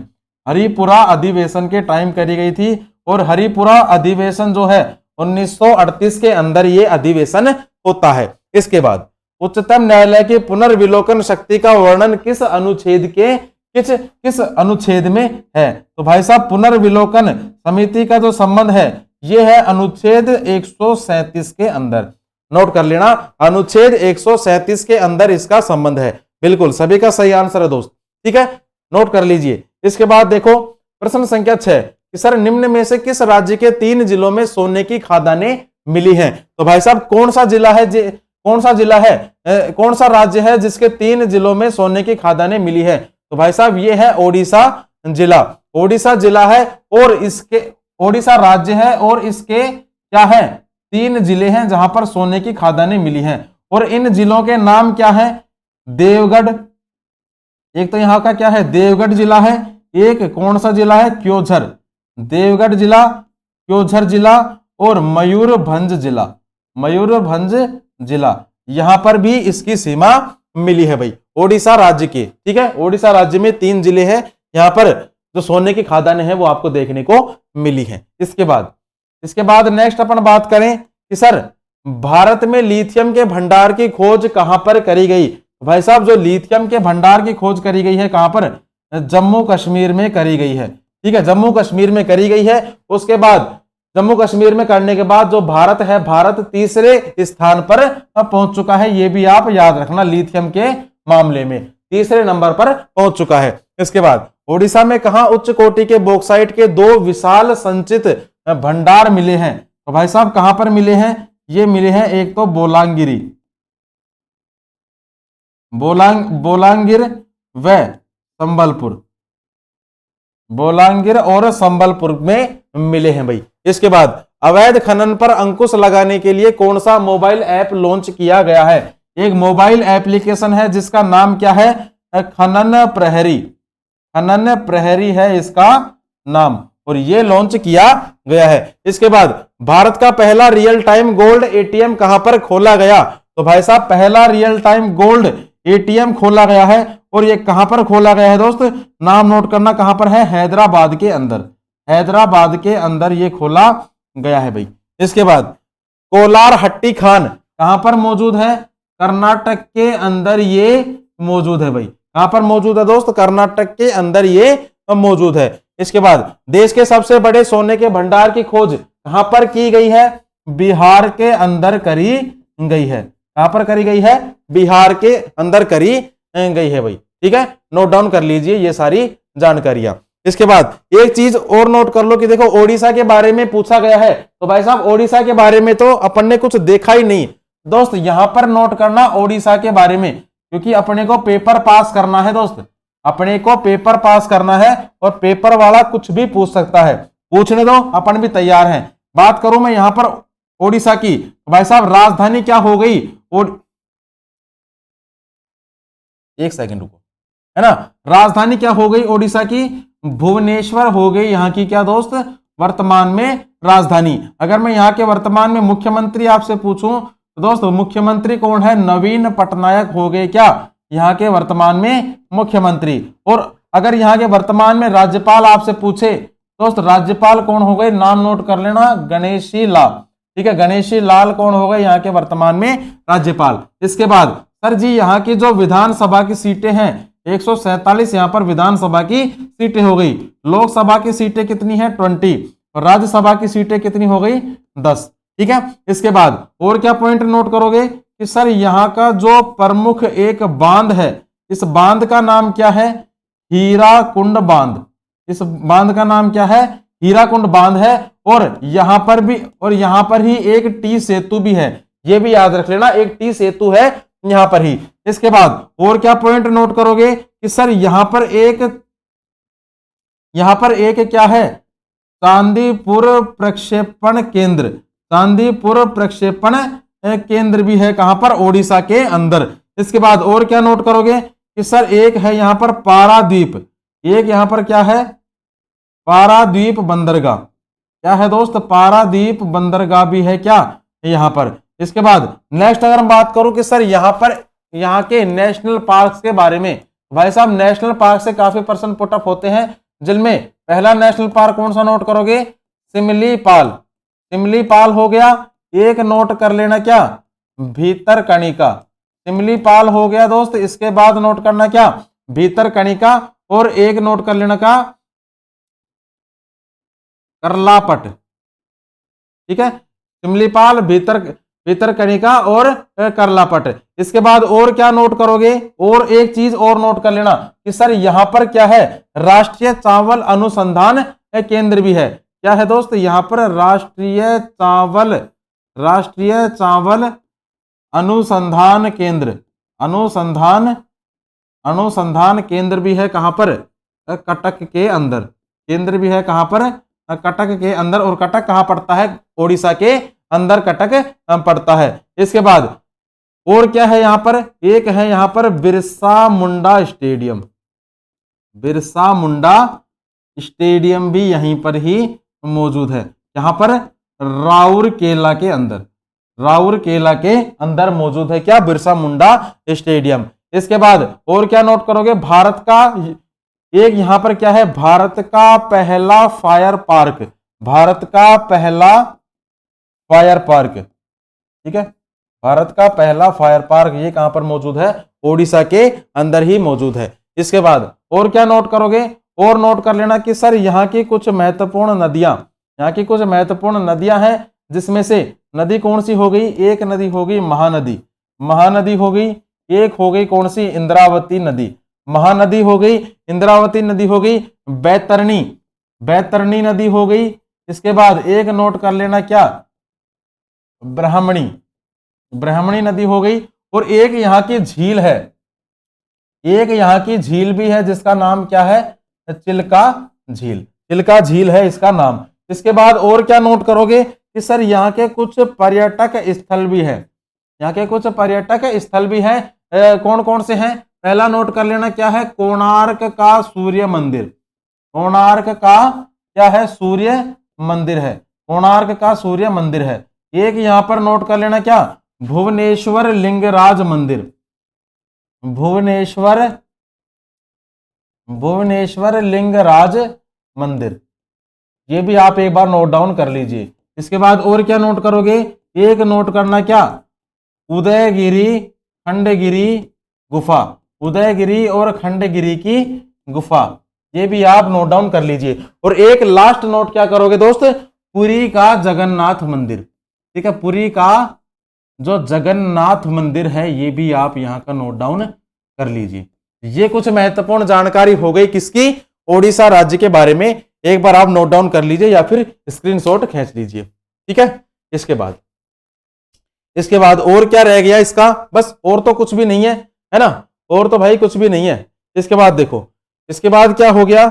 हरिपुरा अधिवेशन के टाइम करी गई थी। और हरिपुरा अधिवेशन जो है 1938 के अंदर ये अधिवेशन होता है। इसके बाद उच्चतम न्यायालय की पुनर्विलोकन शक्ति का वर्णन किस अनुच्छेद के किस अनुच्छेद में है। तो भाई साहब पुनर्विलोकन समिति का जो संबंध है ये है अनुच्छेद 137 के अंदर, नोट कर लेना अनुच्छेद 137 के अंदर इसका संबंध है। बिल्कुल सभी का सही आंसर है दोस्त। ठीक है, नोट कर लीजिए। इसके बाद देखो प्रश्न संख्या 6 कि सर निम्न में से किस राज्य के 3 जिलों में सोने की खदानें मिली हैं। तो भाई साहब कौन सा जिला है कौन सा राज्य है जिसके 3 जिलों में सोने की खदानें मिली है। तो भाई साहब ये है ओडिशा जिला, ओडिशा जिला है, और इसके ओडिशा राज्य है, और इसके क्या है 3 जिले हैं जहां पर सोने की खदानें मिली हैं। और इन जिलों के नाम क्या है, देवगढ़, एक तो यहाँ का क्या है देवगढ़ जिला है, एक कौन सा जिला है क्योंझर, देवगढ़ जिला, क्योंझर जिला, और मयूरभंज जिला, मयूरभंज जिला, यहां पर भी इसकी सीमा मिली है भाई ओडिशा राज्य की। ठीक है, ओडिशा राज्य में 3 जिले हैं, यहां पर जो सोने की खदानें हैं वो आपको देखने को मिली है। इसके बाद नेक्स्ट अपन बात करें कि सर भारत में लिथियम के भंडार की खोज कहां पर करी गई। भाई साहब जो लिथियम के भंडार की खोज करी गई है कहां पर, जम्मू कश्मीर में करी गई है। ठीक है, जम्मू कश्मीर में करी गई है। उसके बाद जम्मू कश्मीर में करने के बाद जो भारत है, भारत तीसरे स्थान पर पहुंच चुका है, ये भी आप याद रखना, लिथियम के मामले में तीसरे नंबर पर पहुंच चुका है। इसके बाद ओडिशा में कहां उच्च कोटि के बॉक्साइट के 2 विशाल संचित भंडार मिले हैं। तो भाई साहब कहां पर मिले हैं, ये मिले हैं एक तो बोलांगीर व संबलपुर, बोलांगीर और संबलपुर में मिले हैं भाई। इसके बाद अवैध खनन पर अंकुश लगाने के लिए कौन सा मोबाइल ऐप लॉन्च किया गया है। एक मोबाइल एप्लीकेशन है जिसका नाम क्या है, खनन प्रहरी, खनन प्रहरी है इसका नाम, और ये लॉन्च किया गया है। इसके बाद भारत का पहला रियल टाइम गोल्ड एटीएम कहां पर खोला गया। तो भाई साहब पहला रियल टाइम गोल्ड एटीएम खोला गया है, और ये कहां पर खोला गया है दोस्त, नाम नोट करना कहां पर है, हैदराबाद के अंदर, हैदराबाद के अंदर ये खोला गया है भाई। इसके बाद कोलार हट्टी खान कहां पर मौजूद है, कर्नाटक के अंदर ये मौजूद है भाई। कहां पर मौजूद है दोस्त, कर्नाटक के अंदर ये मौजूद है। इसके बाद देश के सबसे बड़े सोने के भंडार की खोज कहां पर की गई है, बिहार के अंदर करी गई है। कहां पर करी गई है, बिहार के अंदर करी गई है भाई। ठीक है, नोट डाउन कर लीजिए ये सारी जानकारियां। इसके बाद एक चीज और नोट कर लो कि देखो ओडिशा के बारे में पूछा गया है, तो भाई साहब ओडिशा के बारे में तो अपन ने कुछ देखा ही नहीं दोस्त, यहां पर नोट करना ओडिशा के बारे में, क्योंकि अपने को पेपर पास करना है दोस्त, अपने को पेपर पास करना है, और पेपर वाला कुछ भी पूछ सकता है। पूछने दो, अपन भी तैयार हैं। बात करूं मैं यहां पर ओडिशा की, भाई साहब राजधानी क्या हो गई? एक सेकंड रुको, है ना, राजधानी क्या हो गई ओडिशा की? भुवनेश्वर हो गई यहाँ की क्या दोस्त, वर्तमान में राजधानी। अगर मैं यहाँ के वर्तमान में मुख्यमंत्री आपसे पूछूं तो दोस्त मुख्यमंत्री कौन है? नवीन पटनायक हो गए क्या यहाँ के वर्तमान में मुख्यमंत्री। और अगर यहाँ के वर्तमान में राज्यपाल आपसे पूछे दोस्त, राज्यपाल कौन हो गए? नाम नोट कर लेना, गणेशी लाल। ठीक है, गणेशी लाल कौन हो गए यहाँ के वर्तमान में राज्यपाल। इसके बाद सर जी यहाँ की जो विधानसभा की सीटें हैं 147 यहाँ पर विधानसभा की सीटें हो गई। लोकसभा की सीटें कितनी है? 20। और राज्यसभा की सीटें कितनी हो गई? 10। ठीक है, इसके बाद और क्या पॉइंट नोट करोगे कि सर यहाँ का जो प्रमुख एक बांध है, इस बांध का नाम क्या है? हीराकुंड बांध। इस बांध का नाम क्या है? हीराकुंड बांध है। और यहां पर ही एक टी सेतु भी है, ये भी याद रख लेना, एक टी सेतु है यहां पर ही। इसके बाद और क्या पॉइंट नोट करोगे कि सर यहां पर एक क्या है? चांदीपुर प्रक्षेपण केंद्र। चांदीपुर प्रक्षेपण केंद्र भी है, कहां पर? ओडिशा के अंदर। इसके बाद और क्या नोट करोगे कि सर एक है यहां पर पारादीप। एक यहां पर क्या है? पारादीप बंदरगाह। क्या है दोस्त? पारादीप बंदरगाह भी है क्या यहां पर। इसके बाद नेक्स्ट अगर हम बात करूं कि सर यहाँ के नेशनल पार्क्स के बारे में, भाई साहब नेशनल पार्क से काफी प्रश्न पुटअप होते हैं, जिनमें पहला नेशनल पार्क कौन सा नोट करोगे? सिमलीपाल। सिमलीपाल हो गया। एक नोट कर लेना क्या? भीतरकनिका। सिमलीपाल हो गया दोस्त। इसके बाद नोट करना क्या? भीतरकनिका। और एक नोट कर लेना का करलापट। ठीक है, सिमलीपाल, भीतरकनिका और करलापट। इसके बाद और क्या नोट करोगे? और एक चीज और नोट कर लेना कि सर यहां पर क्या है? राष्ट्रीय चावल अनुसंधान केंद्र भी है। क्या है दोस्त? यहां पर राष्ट्रीय चावल अनुसंधान केंद्र, अनुसंधान केंद्र भी है। कहां पर? कटक के अंदर। केंद्र भी है कहां पर? कटक के अंदर। और कटक कहां पड़ता है? ओडिशा के अंदर कटक पड़ता है। इसके बाद और क्या है यहां पर? एक है यहां पर बिरसा मुंडा स्टेडियम। बिरसा मुंडा स्टेडियम भी यहीं पर ही मौजूद है। यहां पर राउरकेला के अंदर, राउरकेला के अंदर मौजूद है क्या? बिरसा मुंडा स्टेडियम। इसके बाद और क्या नोट करोगे? भारत का एक यहां पर क्या है? भारत का पहला फायर पार्क। भारत का पहला फायर पार्क। ठीक है, भारत का पहला फायर पार्क ये कहां पर मौजूद है? ओडिशा के अंदर ही मौजूद है। इसके बाद और क्या नोट करोगे? और नोट कर लेना कि सर यहाँ की कुछ महत्वपूर्ण नदियां, यहाँ की कुछ महत्वपूर्ण नदियां हैं, जिसमें से नदी कौन सी हो गई? एक नदी हो गई महानदी। महानदी हो गई। एक हो गई कौन सी? इंद्रावती नदी। महानदी हो गई, इंद्रावती नदी हो गई, बैतरणी, बैतरणी नदी हो गई। इसके बाद एक नोट कर लेना क्या? ब्राह्मणी, ब्राह्मणी नदी हो गई। और एक यहाँ की झील है, एक यहाँ की झील भी है जिसका नाम क्या है? चिल्का झील। चिल्का झील है इसका नाम। इसके बाद और क्या नोट करोगे कि सर यहाँ के कुछ पर्यटक स्थल भी है। यहाँ के कुछ पर्यटक स्थल भी हैं। कौन कौन से हैं? पहला नोट कर लेना क्या है? कोणार्क का सूर्य मंदिर। कोणार्क का क्या है? सूर्य मंदिर है। कोणार्क का सूर्य मंदिर है। एक यहां पर नोट कर लेना क्या? भुवनेश्वर लिंगराज मंदिर। भुवनेश्वर लिंगराज मंदिर, ये भी आप एक बार नोट डाउन कर लीजिए। इसके बाद और क्या नोट करोगे? एक नोट करना क्या? उदयगिरी खंडगिरी गुफा। उदयगिरी और खंडगिरी की गुफा, ये भी आप नोट डाउन कर लीजिए। और एक लास्ट नोट क्या करोगे दोस्त? पुरी का जगन्नाथ मंदिर। ठीक है, पुरी का जो जगन्नाथ मंदिर है ये भी आप यहां का नोट डाउन कर लीजिए। ये कुछ महत्वपूर्ण जानकारी हो गई किसकी? ओडिशा राज्य के बारे में। एक बार आप नोट डाउन कर लीजिए या फिर स्क्रीनशॉट खींच लीजिए। ठीक है, इसके बाद और क्या रह गया इसका? बस और तो कुछ भी नहीं है ना? और तो भाई कुछ भी नहीं है। इसके बाद देखो, इसके बाद क्या हो गया?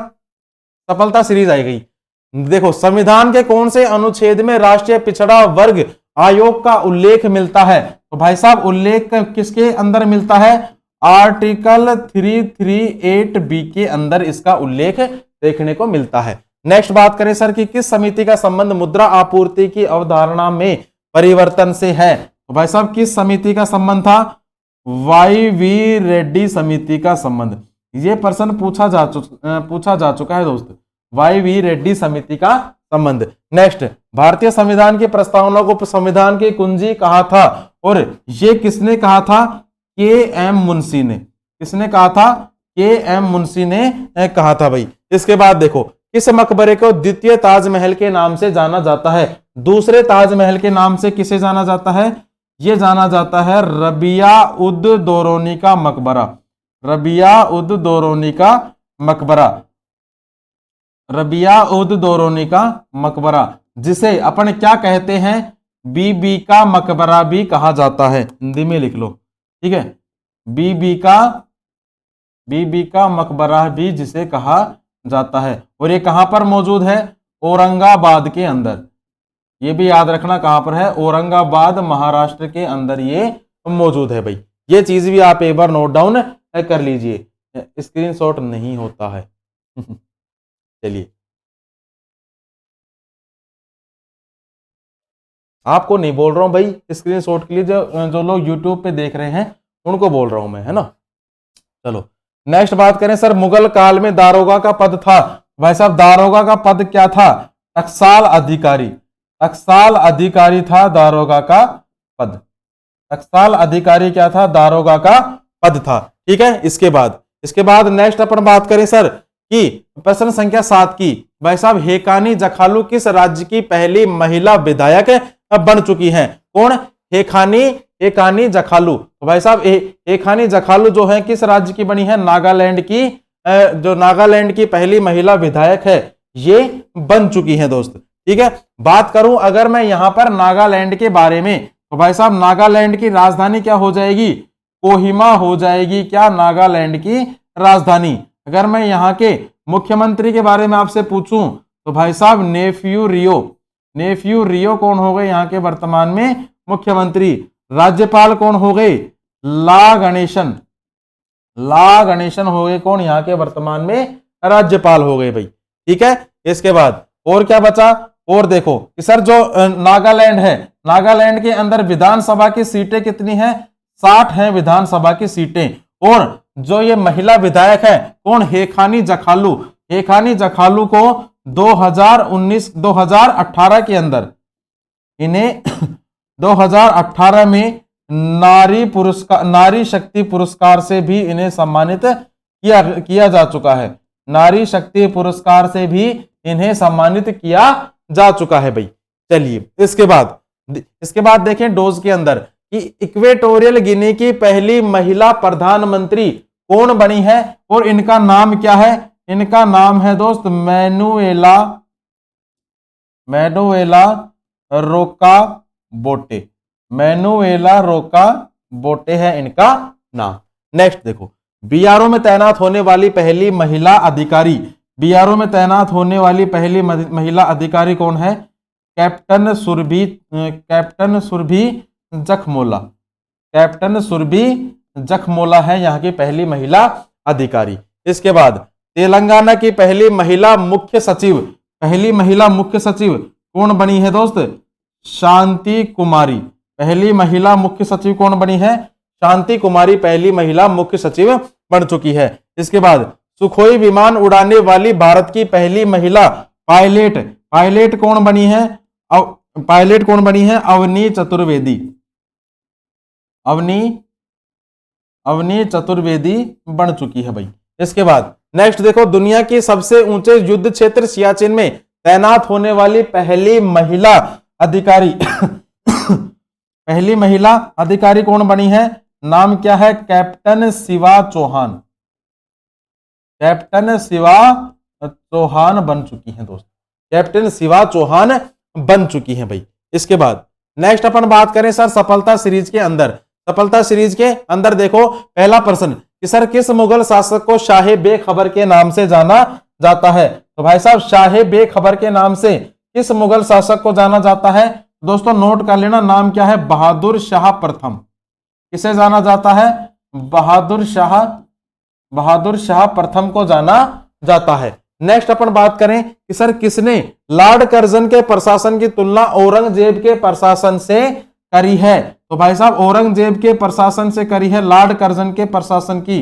सफलता सीरीज आई गई। देखो संविधान के कौन से अनुच्छेद में राष्ट्रीय पिछड़ा वर्ग आयोग का उल्लेख मिलता है? तो भाई साहब उल्लेख किसके अंदर मिलता है? आर्टिकल 338 बी के अंदर इसका उल्लेख देखने को मिलता है। नेक्स्ट बात करें सर कि किस समिति का संबंध मुद्रा आपूर्ति की अवधारणा में परिवर्तन से है? तो भाई साहब किस समिति का संबंध था? वाई.वी. रेड्डी समिति का संबंध। ये प्रश्न पूछा जा चुका है दोस्त, वाई.वी. रेड्डी समिति का संबंध। नेक्स्ट, भारतीय संविधान की प्रस्तावना को संविधान की कुंजी कहा था और ये किसने कहा था? के.एम. मुंशी ने। किसने कहा था? के.एम. मुंशी ने कहा था भाई। इसके बाद देखो किस मकबरे को द्वितीय ताजमहल के नाम से जाना जाता है? दूसरे ताजमहल के नाम से किसे जाना जाता है? यह जाना जाता है रबिया उद दौरानी का मकबरा। रबिया उद दौरानी का मकबरा। रबिया उद दौरानी का मकबरा, जिसे अपन क्या कहते हैं? बीबी का मकबरा भी कहा जाता है। हिंदी में लिख लो, ठीक है। बीबी का मकबरा भी जिसे कहा जाता है। और ये कहां पर मौजूद है? औरंगाबाद के अंदर। ये भी याद रखना कहां पर है? औरंगाबाद महाराष्ट्र के अंदर ये मौजूद है भाई। ये चीज भी आप एक बार नोट डाउन कर लीजिए, स्क्रीनशॉट नहीं होता है। चलिए, आपको नहीं बोल रहा हूं भाई, स्क्रीनशॉट के लिए जो लोग यूट्यूब पे देख रहे हैं उनको बोल रहा हूं मैं, है ना। चलो नेक्स्ट बात करें सर, मुगल काल में दारोगा का पद था। भाई साहब दारोगा का पद क्या था? टकसाल अधिकारी। टकसाल अधिकारी था दारोगा का पद। टकसाल अधिकारी क्या था? दारोगा का पद था, ठीक है। इसके बाद नेक्स्ट अपन बात करें सर कि प्रश्न संख्या 7 की। भाई साहब हेकानी जखालू किस राज्य की पहली महिला विधायक बन चुकी हैं? कौन? हेकानी जखालू। तो भाई साहब हेकानी जखालू जो है किस राज्य की बनी है? नागालैंड की। जो नागालैंड की पहली महिला विधायक है ये बन चुकी है दोस्त, ठीक है। बात करूं अगर मैं यहां पर नागालैंड के बारे में, तो भाई साहब नागालैंड की राजधानी क्या हो जाएगी? कोहिमा हो जाएगी। क्या? नागालैंड की राजधानी। अगर मैं यहाँ के मुख्यमंत्री के बारे में आपसे पूछूं तो भाई साहब नेफ्यू रियो कौन हो गए यहाँ के वर्तमान में मुख्यमंत्री? राज्यपाल कौन हो गए? ला गणेशन हो गए कौन यहाँ के वर्तमान में राज्यपाल हो गए भाई, ठीक है। इसके बाद और क्या बचा? और देखो कि सर जो नागालैंड है, नागालैंड के अंदर विधानसभा की सीटें कितनी हैं? 60 हैं विधानसभा की सीटें। और जो ये महिला विधायक है कौन? हेकानी जखालू। हेकानी जखालू को 2018 के अंदर इन्हें 2018 में नारी शक्ति पुरस्कार से भी इन्हें सम्मानित किया जा चुका है। नारी शक्ति पुरस्कार से भी इन्हें सम्मानित किया जा चुका है भाई। चलिए इसके बाद देखें डोज के अंदर कि इक्वेटोरियल गिनी की पहली महिला प्रधानमंत्री कौन बनी है और इनका नाम क्या है? इनका नाम है दोस्त मैनुएला रोका बोटे। मैनुएला रोका बोटे है इनका नाम। नेक्स्ट देखो, बीआरओ में तैनात होने वाली पहली महिला अधिकारी। बीआरओ में तैनात होने वाली पहली महिला अधिकारी कौन है? कैप्टन सुरभि जखमोला। कैप्टन सुरभि जखमोला है यहाँ की पहली महिला अधिकारी। इसके बाद तेलंगाना की पहली महिला मुख्य सचिव। पहली महिला मुख्य सचिव कौन बनी है दोस्त? शांति कुमारी। पहली महिला मुख्य सचिव कौन बनी है? शांति कुमारी पहली महिला मुख्य सचिव बन चुकी है। इसके बाद सुखोई विमान उड़ाने वाली भारत की पहली महिला पायलट कौन बनी है? पायलट कौन बनी है? अवनी चतुर्वेदी बन चुकी है भाई। इसके बाद नेक्स्ट देखो, दुनिया की सबसे ऊंचे युद्ध क्षेत्र सियाचिन में तैनात होने वाली पहली महिला अधिकारी पहली महिला अधिकारी कौन बनी है? नाम क्या है? कैप्टन शिवा चौहान। कैप्टन शिवा चौहान बन चुकी हैं दोस्त। कैप्टन शिवा चौहान बन चुकी हैं भाई। इसके बाद नेक्स्ट अपन बात करें सर सफलता सीरीज के अंदर। सफलता सीरीज के अंदर देखो पहला प्रश्न कि सर किस मुगल शासक को शाहे बेखबर के नाम से जाना जाता है? तो भाई साहब शाहे बेखबर के नाम से किस मुगल शासक को जाना जाता है? दोस्तों नोट कर लेना, नाम क्या है? बहादुर शाह प्रथम। किसे जाना जाता है? बहादुर शाह प्रथम को जाना जाता है। नेक्स्ट अपन बात करें कि सर किसने लॉर्ड कर्जन के प्रशासन की तुलना औरंगजेब के प्रशासन से करी है? तो भाई साहब औरंगजेब के प्रशासन से करी है लॉर्ड कर्जन के प्रशासन की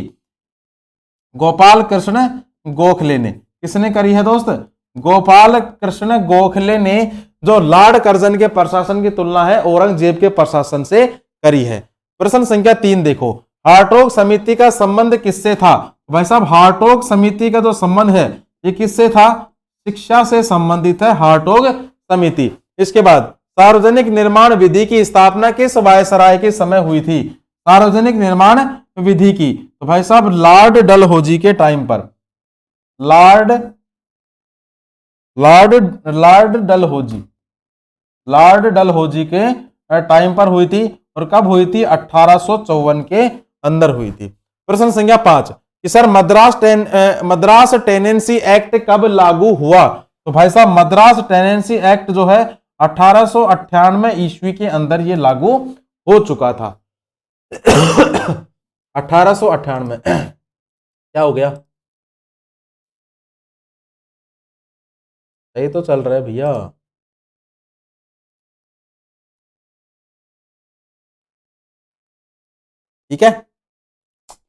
गोपाल कृष्ण गोखले ने। किसने करी है दोस्त? गोपाल कृष्ण गोखले ने जो लॉर्ड कर्जन के प्रशासन की तुलना है औरंगजेब के प्रशासन से करी है। प्रश्न संख्या 3 देखो, हार्टोग समिति का संबंध किससे था? भाई साहब हार्टोग समिति का जो संबंध है ये किससे था? शिक्षा से संबंधित है हार्टोग समिति। इसके बाद सार्वजनिक निर्माण विधि की स्थापना किस वायसराय के समय हुई थी? सार्वजनिक निर्माण विधि की, तो भाई साहब लॉर्ड डलहौजी के टाइम पर, लॉर्ड डलहौजी के टाइम पर हुई थी। और कब हुई थी? 1854 के अंदर हुई थी। प्रश्न संख्या 5 कि सर मद्रास टेनेंसी एक्ट कब लागू हुआ? तो भाई साहब मद्रास टेनेंसी एक्ट जो है 1898 ईस्वी के अंदर ये लागू हो चुका था। 1898 क्या हो गया? सही तो चल रहा है भैया। ठीक है,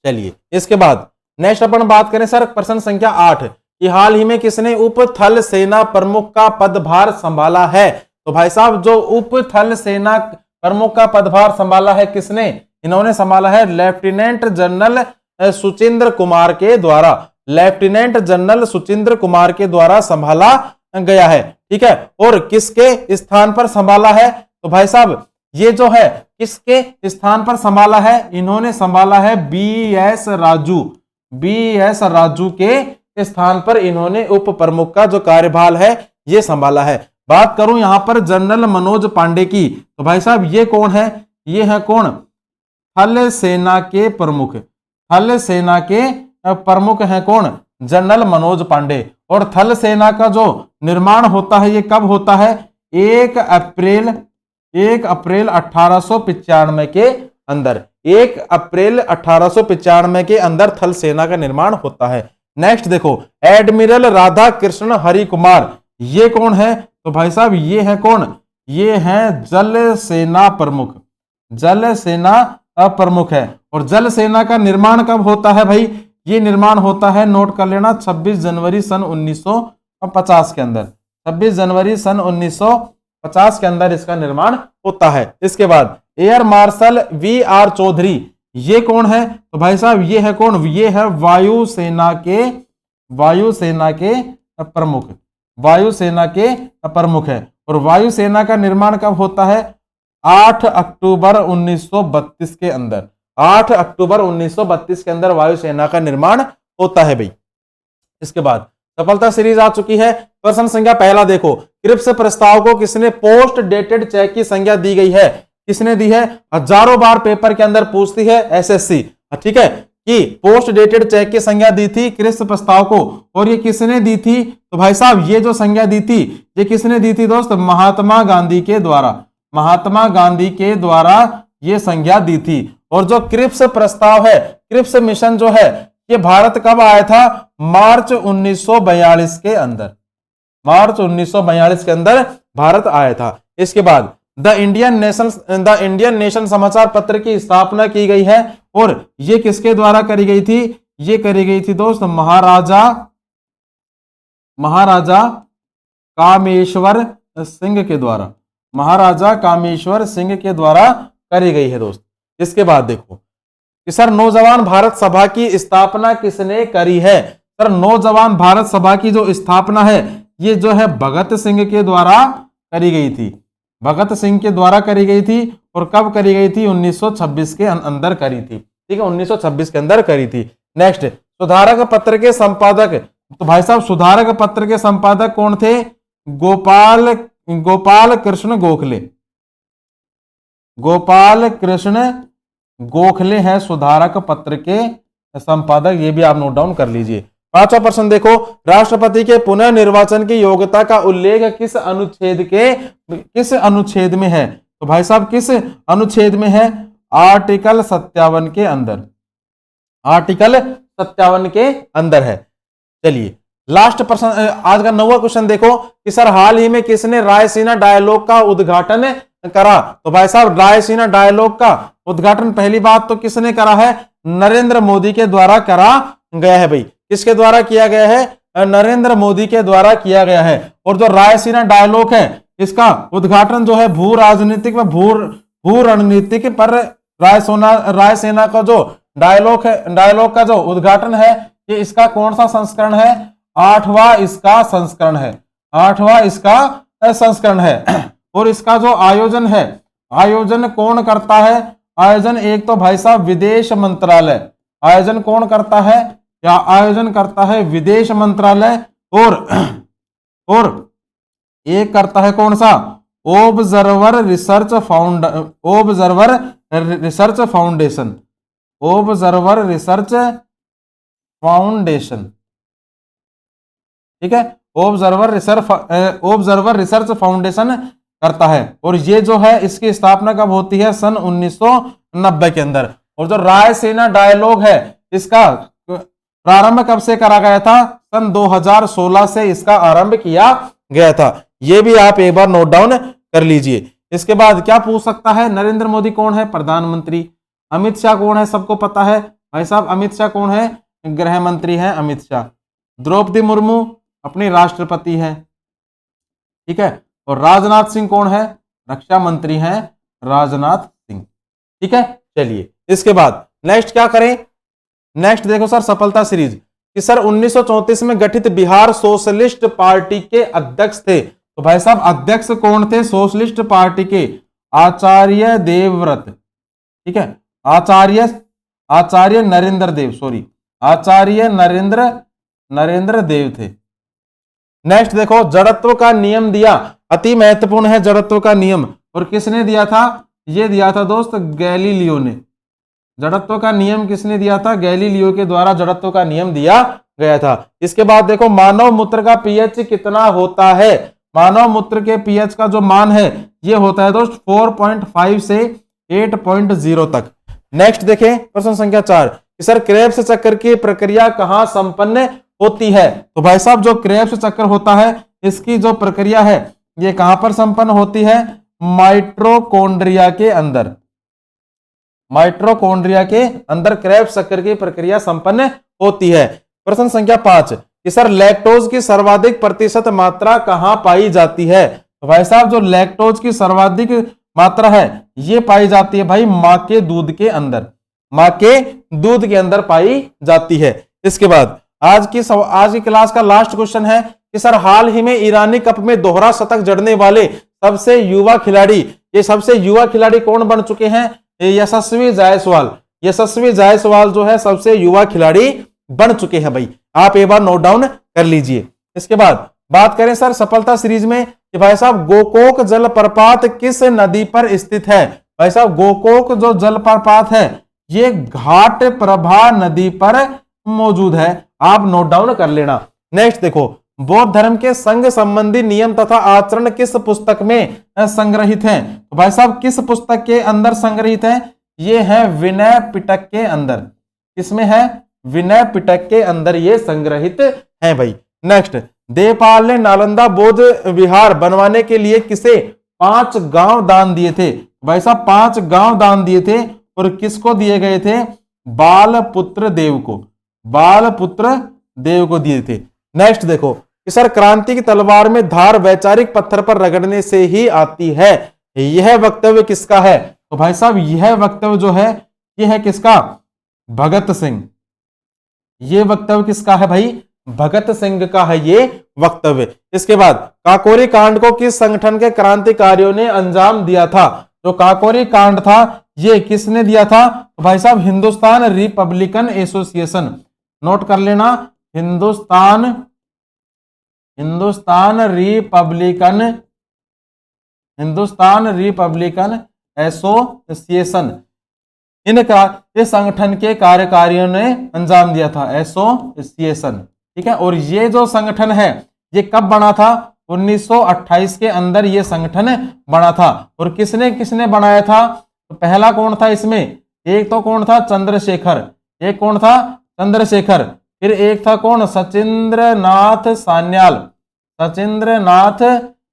चलिए इसके बाद नेक्स्ट अपन बात करें सर प्रश्न संख्या 8 कि हाल ही में किसने उप थल सेना प्रमुख का पदभार संभाला है? तो भाई साहब जो उप थल सेना प्रमुख का पदभार संभाला है किसने? इन्होंने संभाला है लेफ्टिनेंट जनरल सुचिंद्र कुमार के द्वारा। लेफ्टिनेंट जनरल सुचिंद्र कुमार के द्वारा संभाला गया है। ठीक है, और किसके स्थान पर संभाला है? तो भाई साहब ये जो है किसके स्थान पर संभाला है? इन्होंने संभाला है बीएस राजू के स्थान पर इन्होंने उप प्रमुख का जो कार्यभार है ये संभाला है। बात करूं यहां पर जनरल मनोज पांडे की, तो भाई साहब ये कौन है? ये है कौन? थल सेना के प्रमुख। थल सेना के प्रमुख है कौन? जनरल मनोज पांडे। और थल सेना का जो निर्माण होता है ये कब होता है? 1 अप्रैल 1895 के अंदर। 1 अप्रैल 1895 के अंदर थल सेना का निर्माण होता है। नेक्स्ट देखो एडमिरल राधा कृष्ण हरि कुमार, ये कौन है? तो भाई साहब ये है कौन? ये है जल सेना प्रमुख। जल सेना प्रमुख है। और जल सेना का निर्माण कब होता है भाई? ये निर्माण होता है, नोट कर लेना, 26 जनवरी सन 1950 के अंदर। 26 जनवरी सन 1950 के अंदर इसका निर्माण होता है। इसके बाद एयर मार्शल वी.आर. चौधरी, ये कौन है? तो भाई साहब ये है कौन? ये है वायुसेना के प्रमुख। वायुसेना के प्रमुख है। और वायुसेना का निर्माण कब होता है? 8 अक्टूबर 1932 के अंदर। 8 अक्टूबर 1932 के अंदर वायुसेना का निर्माण होता है भाई। इसके बाद सफलता सीरीज आ चुकी है। प्रश्न संख्या पहला देखो, क्रिप्स प्रस्ताव को किसने पोस्ट डेटेड चेक की संज्ञा दी गई है? किसने दी है? हजारों बार पेपर के अंदर पूछती है एसएससी। ठीक है, कि पोस्ट डेटेड चेक की संज्ञा दी थी क्रिप्स प्रस्ताव को। और ये किसने दी थी? तो भाई साहब ये जो संज्ञा दी थी ये किसने दी थी दोस्त? महात्मा गांधी के द्वारा। महात्मा गांधी के द्वारा ये संज्ञा दी थी। और जो क्रिप्स प्रस्ताव है, क्रिप्स मिशन जो है, ये भारत कब आया था? मार्च 1942 के अंदर। मार्च 1942 के अंदर भारत आया था। इसके बाद द इंडियन नेशन समाचार पत्र की स्थापना की गई है। और ये किसके द्वारा करी गई थी? ये करी गई थी दोस्त महाराजा कामेश्वर सिंह के द्वारा। महाराजा कामेश्वर सिंह के द्वारा करी गई है दोस्त। इसके बाद देखो कि सर नौजवान भारत सभा की स्थापना किसने करी है? सर नौजवान भारत सभा की जो स्थापना है ये जो है भगत सिंह के द्वारा करी गई थी। भगत सिंह के द्वारा करी गई थी। और कब करी गई थी? 1926 के अंदर करी थी। ठीक है, 1926 के अंदर करी थी। नेक्स्ट सुधारक पत्र के संपादक, तो भाई साहब सुधारक पत्र के संपादक कौन थे? गोपाल कृष्ण गोखले। गोपाल कृष्ण गोखले हैं सुधारक पत्र के संपादक, ये भी आप नोट डाउन कर लीजिए। 5वां प्रश्न देखो, राष्ट्रपति के पुनः निर्वाचन की योग्यता का उल्लेख किस अनुच्छेद में है? तो भाई साहब किस अनुच्छेद में है? आर्टिकल 57 के अंदर, आर्टिकल 57 के अंदर है। चलिए लास्ट प्रश्न, आज का 9वां क्वेश्चन देखो कि सर हाल ही में किसने रायसीना डायलॉग का उद्घाटन करा? तो भाई साहब रायसीना डायलॉग का उद्घाटन पहली बात तो किसने करा है? नरेंद्र मोदी के द्वारा करा गया है। भाई किसके द्वारा किया गया है? नरेंद्र मोदी के द्वारा किया गया है। और जो रायसीना डायलॉग है इसका उद्घाटन जो है भू राजनीतिक व भू रणनीतिक पर रायसेना का जो डायलॉग है, डायलॉग का जो उद्घाटन है, ये इसका कौन सा संस्करण है? 8वां इसका संस्करण है, 8वां इसका संस्करण है। और इसका जो आयोजन है, आयोजन कौन करता है? आयोजन एक तो भाई साहब विदेश मंत्रालय, आयोजन कौन करता है? या आयोजन करता है विदेश मंत्रालय, और एक करता है कौन सा? Observer research foundation, observer research foundation, ठीक है, ऑब्जर्वर रिसर्च फाउंडेशन करता है। और ये जो है इसकी स्थापना कब होती है? सन 1990 के अंदर। और जो रायसीना डायलॉग है इसका प्रारंभ कब से करा गया था? सन 2016 से इसका आरंभ किया गया था। यह भी आप एक बार नोट डाउन कर लीजिए। इसके बाद क्या पूछ सकता है? नरेंद्र मोदी कौन है? प्रधानमंत्री। अमित शाह कौन है? सबको पता है भाई साहब, अमित शाह कौन है? गृह मंत्री हैं अमित शाह। द्रौपदी मुर्मू अपनी राष्ट्रपति हैं, ठीक है। और राजनाथ सिंह कौन है? रक्षा मंत्री हैं राजनाथ सिंह, ठीक है। चलिए इसके बाद नेक्स्ट क्या करें? नेक्स्ट देखो सर सफलता सीरीज कि सर 1934 में गठित बिहार सोशलिस्ट पार्टी के अध्यक्ष थे। तो भाई साहब अध्यक्ष कौन थे सोशलिस्ट पार्टी के? आचार्य देवव्रत, ठीक है, आचार्य नरेंद्र देव, सॉरी आचार्य नरेंद्र देव थे। नेक्स्ट देखो जड़त्व का नियम दिया, अति महत्वपूर्ण है जड़त्व का नियम। और किसने दिया था? ये दिया था दोस्त गैलीलियो ने। जड़त्व का नियम किसने दिया था? गैलीलियो के द्वारा जड़त्व का नियम दिया गया था। इसके बाद देखो मानव मूत्र का पीएच कितना होता है? मानव मूत्र के पीएच का जो मान है ये होता है दोस्त 4.5 से 8.0 तक। नेक्स्ट देखें प्रश्न संख्या 4 कि सर क्रेब्स चक्र की प्रक्रिया कहां संपन्न होती है? तो भाई साहब जो क्रेब्स चक्र होता है इसकी जो प्रक्रिया है ये कहां पर संपन्न होती है? माइटोकॉन्ड्रिया के अंदर। माइटोकॉन्ड्रिया के अंदर क्रेब्स चक्र की प्रक्रिया संपन्न होती है। प्रश्न संख्या 5 कि सर लैक्टोज की सर्वाधिक प्रतिशत मात्रा कहां पाई जाती है? तो भाई साहब जो लैक्टोज की सर्वाधिक मात्रा है ये पाई जाती है भाई मां के दूध के अंदर, मां के दूध के अंदर पाई जाती है। इसके बाद आज की क्लास का लास्ट क्वेश्चन है कि सर हाल ही में ईरानी कप में दोहरा शतक जड़ने वाले सबसे युवा खिलाड़ी, ये सबसे युवा खिलाड़ी कौन बन चुके हैं? यशस्वी जायसवाल। यशस्वी जायसवाल जो है सबसे युवा खिलाड़ी बन चुके हैं। भाई आप एक बार नोट डाउन कर लीजिए। इसके बाद बात करें सर सफलता सीरीज में कि भाई साहब गोकोक जलप्रपात किस नदी पर स्थित है? भाई साहब गोकोक जो जलप्रपात है ये घाट प्रभा नदी पर मौजूद है, आप नोट डाउन कर लेना। नेक्स्ट देखो बौद्ध धर्म के संघ संबंधी नियम तथा आचरण किस पुस्तक में संग्रहित हैं? तो भाई साहब किस पुस्तक के अंदर संग्रहित है? ये है विनय पिटक के अंदर। किसमें है? विनय पिटक के अंदर ये संग्रहित है। भाई नेक्स्ट देवपाल ने नालंदा बौद्ध विहार बनवाने के लिए किसे 5 गांव दान दिए थे? भाई साहब 5 गांव दान दिए थे। और किसको दिए गए थे? बालपुत्र देव को, बालपुत्र देव को दिए थे। नेक्स्ट देखो कि सर क्रांति की तलवार में धार वैचारिक पत्थर पर रगड़ने से ही आती है, यह वक्तव्य किसका है? तो भाई साहब यह वक्तव्य जो है यह है किसका? भगत सिंह। ये वक्तव्य किसका है भाई? भगत सिंह का है ये वक्तव्य। इसके बाद काकोरी कांड को किस संगठन के क्रांतिकारियों ने अंजाम दिया था? जो काकोरी कांड था ये किसने दिया था? तो भाई साहब हिंदुस्तान रिपब्लिकन एसोसिएशन, नोट कर लेना, हिंदुस्तान रिपब्लिकन एसोसिएशन, इनका इस संगठन के कार्यकारियों ने अंजाम दिया था, एसोसिएशन, ठीक है। और ये जो संगठन है ये कब बना था? 1928 के अंदर ये संगठन बना था। और किसने किसने बनाया था? तो पहला कौन था इसमें? एक तो कौन था? चंद्रशेखर। एक कौन था? चंद्रशेखर। फिर एक था कौन? सचिंद्रनाथ सान्याल। सचिंद्रनाथ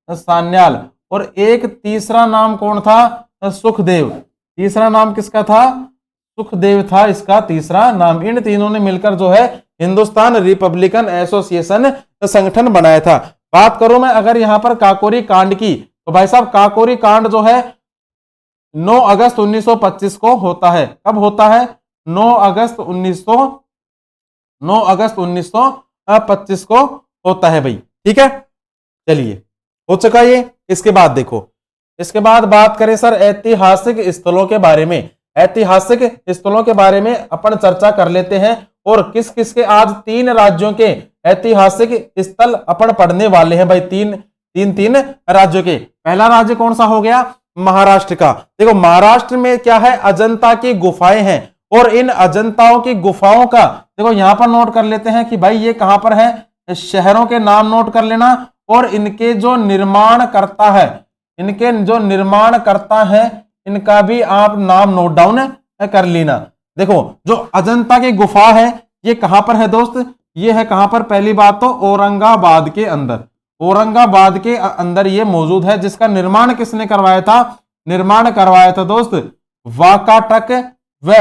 सान्याल। और एक तीसरा नाम कौन था? सुखदेव। तीसरा नाम किसका था? सुखदेव था इसका तीसरा नाम। इन तीनों ने मिलकर जो है हिंदुस्तान रिपब्लिकन एसोसिएशन संगठन बनाया था। बात करूं मैं अगर यहां पर काकोरी कांड की, तो भाई साहब काकोरी कांड जो है 9 अगस्त 1925 को होता है। कब होता है? 9 अगस्त 1925 को होता है भाई। ठीक है, चलिए हो चुका ये। इसके बाद देखो, इसके बाद बात करें सर ऐतिहासिक स्थलों के बारे में। ऐतिहासिक स्थलों के बारे में अपन चर्चा कर लेते हैं। और किस किस के आज 3 राज्यों के ऐतिहासिक स्थल अपन पढ़ने वाले हैं भाई। तीन राज्यों के। पहला राज्य कौन सा हो गया? महाराष्ट्र का। देखो महाराष्ट्र में क्या है? अजंता की गुफाएं हैं। और इन अजंताओं की गुफाओं का देखो यहां पर नोट कर लेते हैं कि भाई ये कहां पर है। शहरों के नाम नोट कर लेना और इनके जो निर्माण करता है, इनके जो निर्माण करता है इनका भी आप नाम नोट डाउन कर लेना। देखो जो अजंता की गुफा है ये कहां पर है दोस्त? ये है कहां पर? पहली बात तो औरंगाबाद के अंदर। औरंगाबाद के अंदर ये मौजूद है। जिसका निर्माण किसने करवाया था? निर्माण करवाया था दोस्त वाकाटक व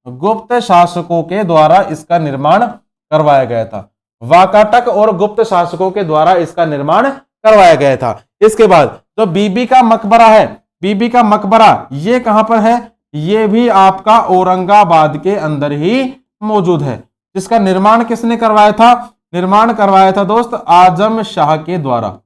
गुप्त शासकों के द्वारा इसका निर्माण करवाया गया था। वाकाटक और गुप्त शासकों के द्वारा इसका निर्माण करवाया गया था। इसके बाद जो बीबी का मकबरा है, बीबी का मकबरा ये कहां पर है? ये भी आपका औरंगाबाद के अंदर ही मौजूद है। जिसका निर्माण किसने करवाया था? निर्माण करवाया था दोस्त आजम शाह के द्वारा।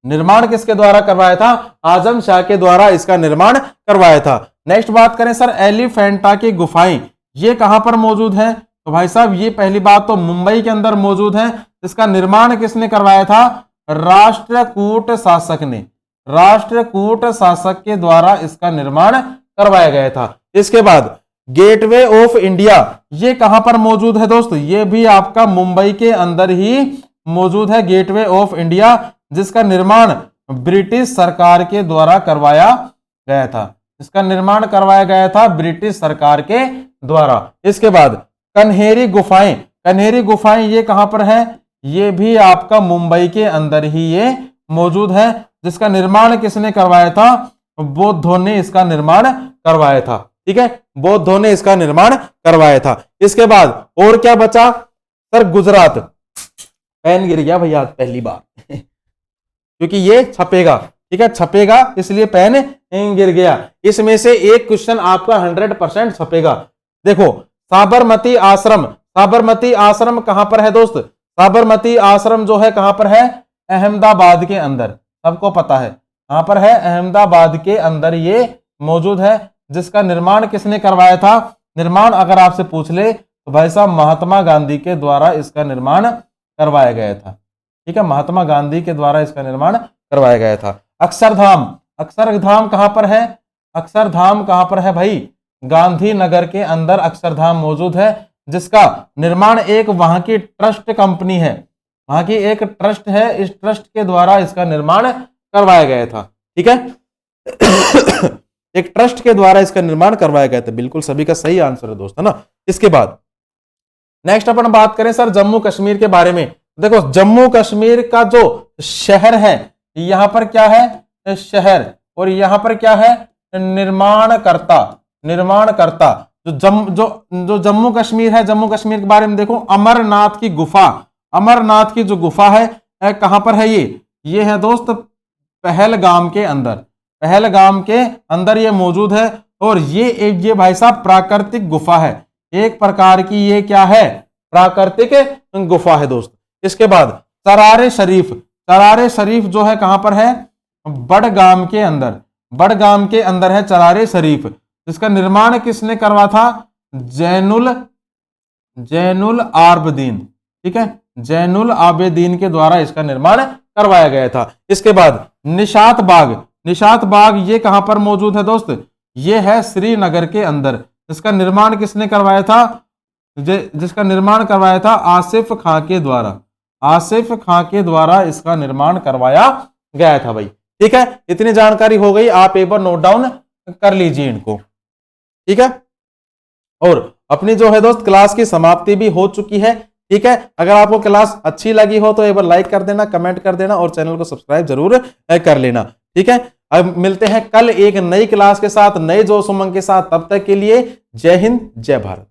निर्माण किसके द्वारा करवाया था? आजम शाह के द्वारा इसका निर्माण करवाया था। नेक्स्ट बात करें सर एलिफेंटा की गुफाएं ये कहां पर मौजूद है? तो भाई साहब ये पहली बात तो मुंबई के अंदर मौजूद है। इसका निर्माण किसने करवाया था? राष्ट्रकूट शासक ने। राष्ट्रकूट शासक के द्वारा इसका निर्माण करवाया गया था। इसके बाद गेटवे ऑफ इंडिया ये कहां पर मौजूद है दोस्त? ये भी आपका मुंबई के अंदर ही मौजूद है गेटवे ऑफ इंडिया। जिसका निर्माण ब्रिटिश सरकार के द्वारा करवाया गया था। इसका निर्माण करवाया गया था ब्रिटिश सरकार के द्वारा। इसके बाद कन्हेरी गुफाएं। कन्हेरी गुफाएं ये कहां पर है? ये भी आपका मुंबई के अंदर ही ये मौजूद है। जिसका निर्माण किसने करवाया था? बौद्धों ने इसका निर्माण करवाया था। ठीक है, बौद्धों ने इसका निर्माण करवाया था। इसके बाद और क्या बचा सर? गुजरात। पेन गिर गया भैया पहली बार क्योंकि ये छपेगा। ठीक है, छपेगा इसलिए पेन गिर गया। इसमें से एक क्वेश्चन आपका 100% छपेगा। देखो साबरमती आश्रम। साबरमती आश्रम कहां पर है दोस्त? साबरमती आश्रम जो है कहां पर है? अहमदाबाद के अंदर। सबको पता है कहां पर है? अहमदाबाद के अंदर ये मौजूद है। जिसका निर्माण किसने करवाया था? निर्माण अगर आपसे पूछ ले तो भाई साहब महात्मा गांधी के द्वारा इसका निर्माण करवाया गया था। ठीक है, महात्मा गांधी के द्वारा इसका निर्माण करवाया गया था। अक्षरधाम। अक्षरधाम कहां पर है? अक्षरधाम कहां पर है भाई? गांधीनगर के अंदर अक्षरधाम मौजूद है। जिसका निर्माण एक वहां की ट्रस्ट कंपनी है, वहां की एक ट्रस्ट है, इस ट्रस्ट के द्वारा इसका निर्माण करवाया गया था। ठीक है एक ट्रस्ट के द्वारा इसका निर्माण करवाया गया था। बिल्कुल सभी का सही आंसर है दोस्त, है ना। इसके बाद नेक्स्ट अपन बात करें सर जम्मू कश्मीर के बारे में। देखो जम्मू कश्मीर का जो शहर है यहां पर क्या है? शहर। और यहां पर क्या है? निर्माणकर्ता। निर्माणकर्ता जो जम्मू कश्मीर है, जम्मू कश्मीर के बारे में देखो अमरनाथ की गुफा। अमरनाथ की जो गुफा है कहां पर है? ये है दोस्त पहलगाम के अंदर। पहलगाम के अंदर ये मौजूद है। और ये भाई साहब प्राकृतिक गुफा है, एक प्रकार की ये क्या है? प्राकृतिक गुफा है दोस्त। इसके बाद सरारे शरीफ। सरारे शरीफ जो है कहां पर है? बडगाम के अंदर। बडगाम के अंदर है सरारे शरीफ। इसका निर्माण किसने करवा था? जैनुल आबदीन। ठीक है, जैनुल आबदीन के द्वारा इसका निर्माण करवाया गया था। इसके बाद निशात बाग। निशात बाग ये कहां पर मौजूद है दोस्त? ये है श्रीनगर के अंदर। इसका निर्माण किसने करवाया था? जिसका निर्माण करवाया था आसिफ खां के द्वारा। आसिफ खां के द्वारा इसका निर्माण करवाया गया था भाई। ठीक है, इतनी जानकारी हो गई, आप एक बार नोट डाउन कर लीजिए इनको। ठीक है, और अपनी जो है दोस्त क्लास की समाप्ति भी हो चुकी है। ठीक है, अगर आपको क्लास अच्छी लगी हो तो एक बार लाइक कर देना, कमेंट कर देना और चैनल को सब्सक्राइब जरूर कर लेना। ठीक है, अब मिलते हैं कल एक नई क्लास के साथ, नए जोश उमंग के साथ। तब तक के लिए जय हिंद, जय भारत।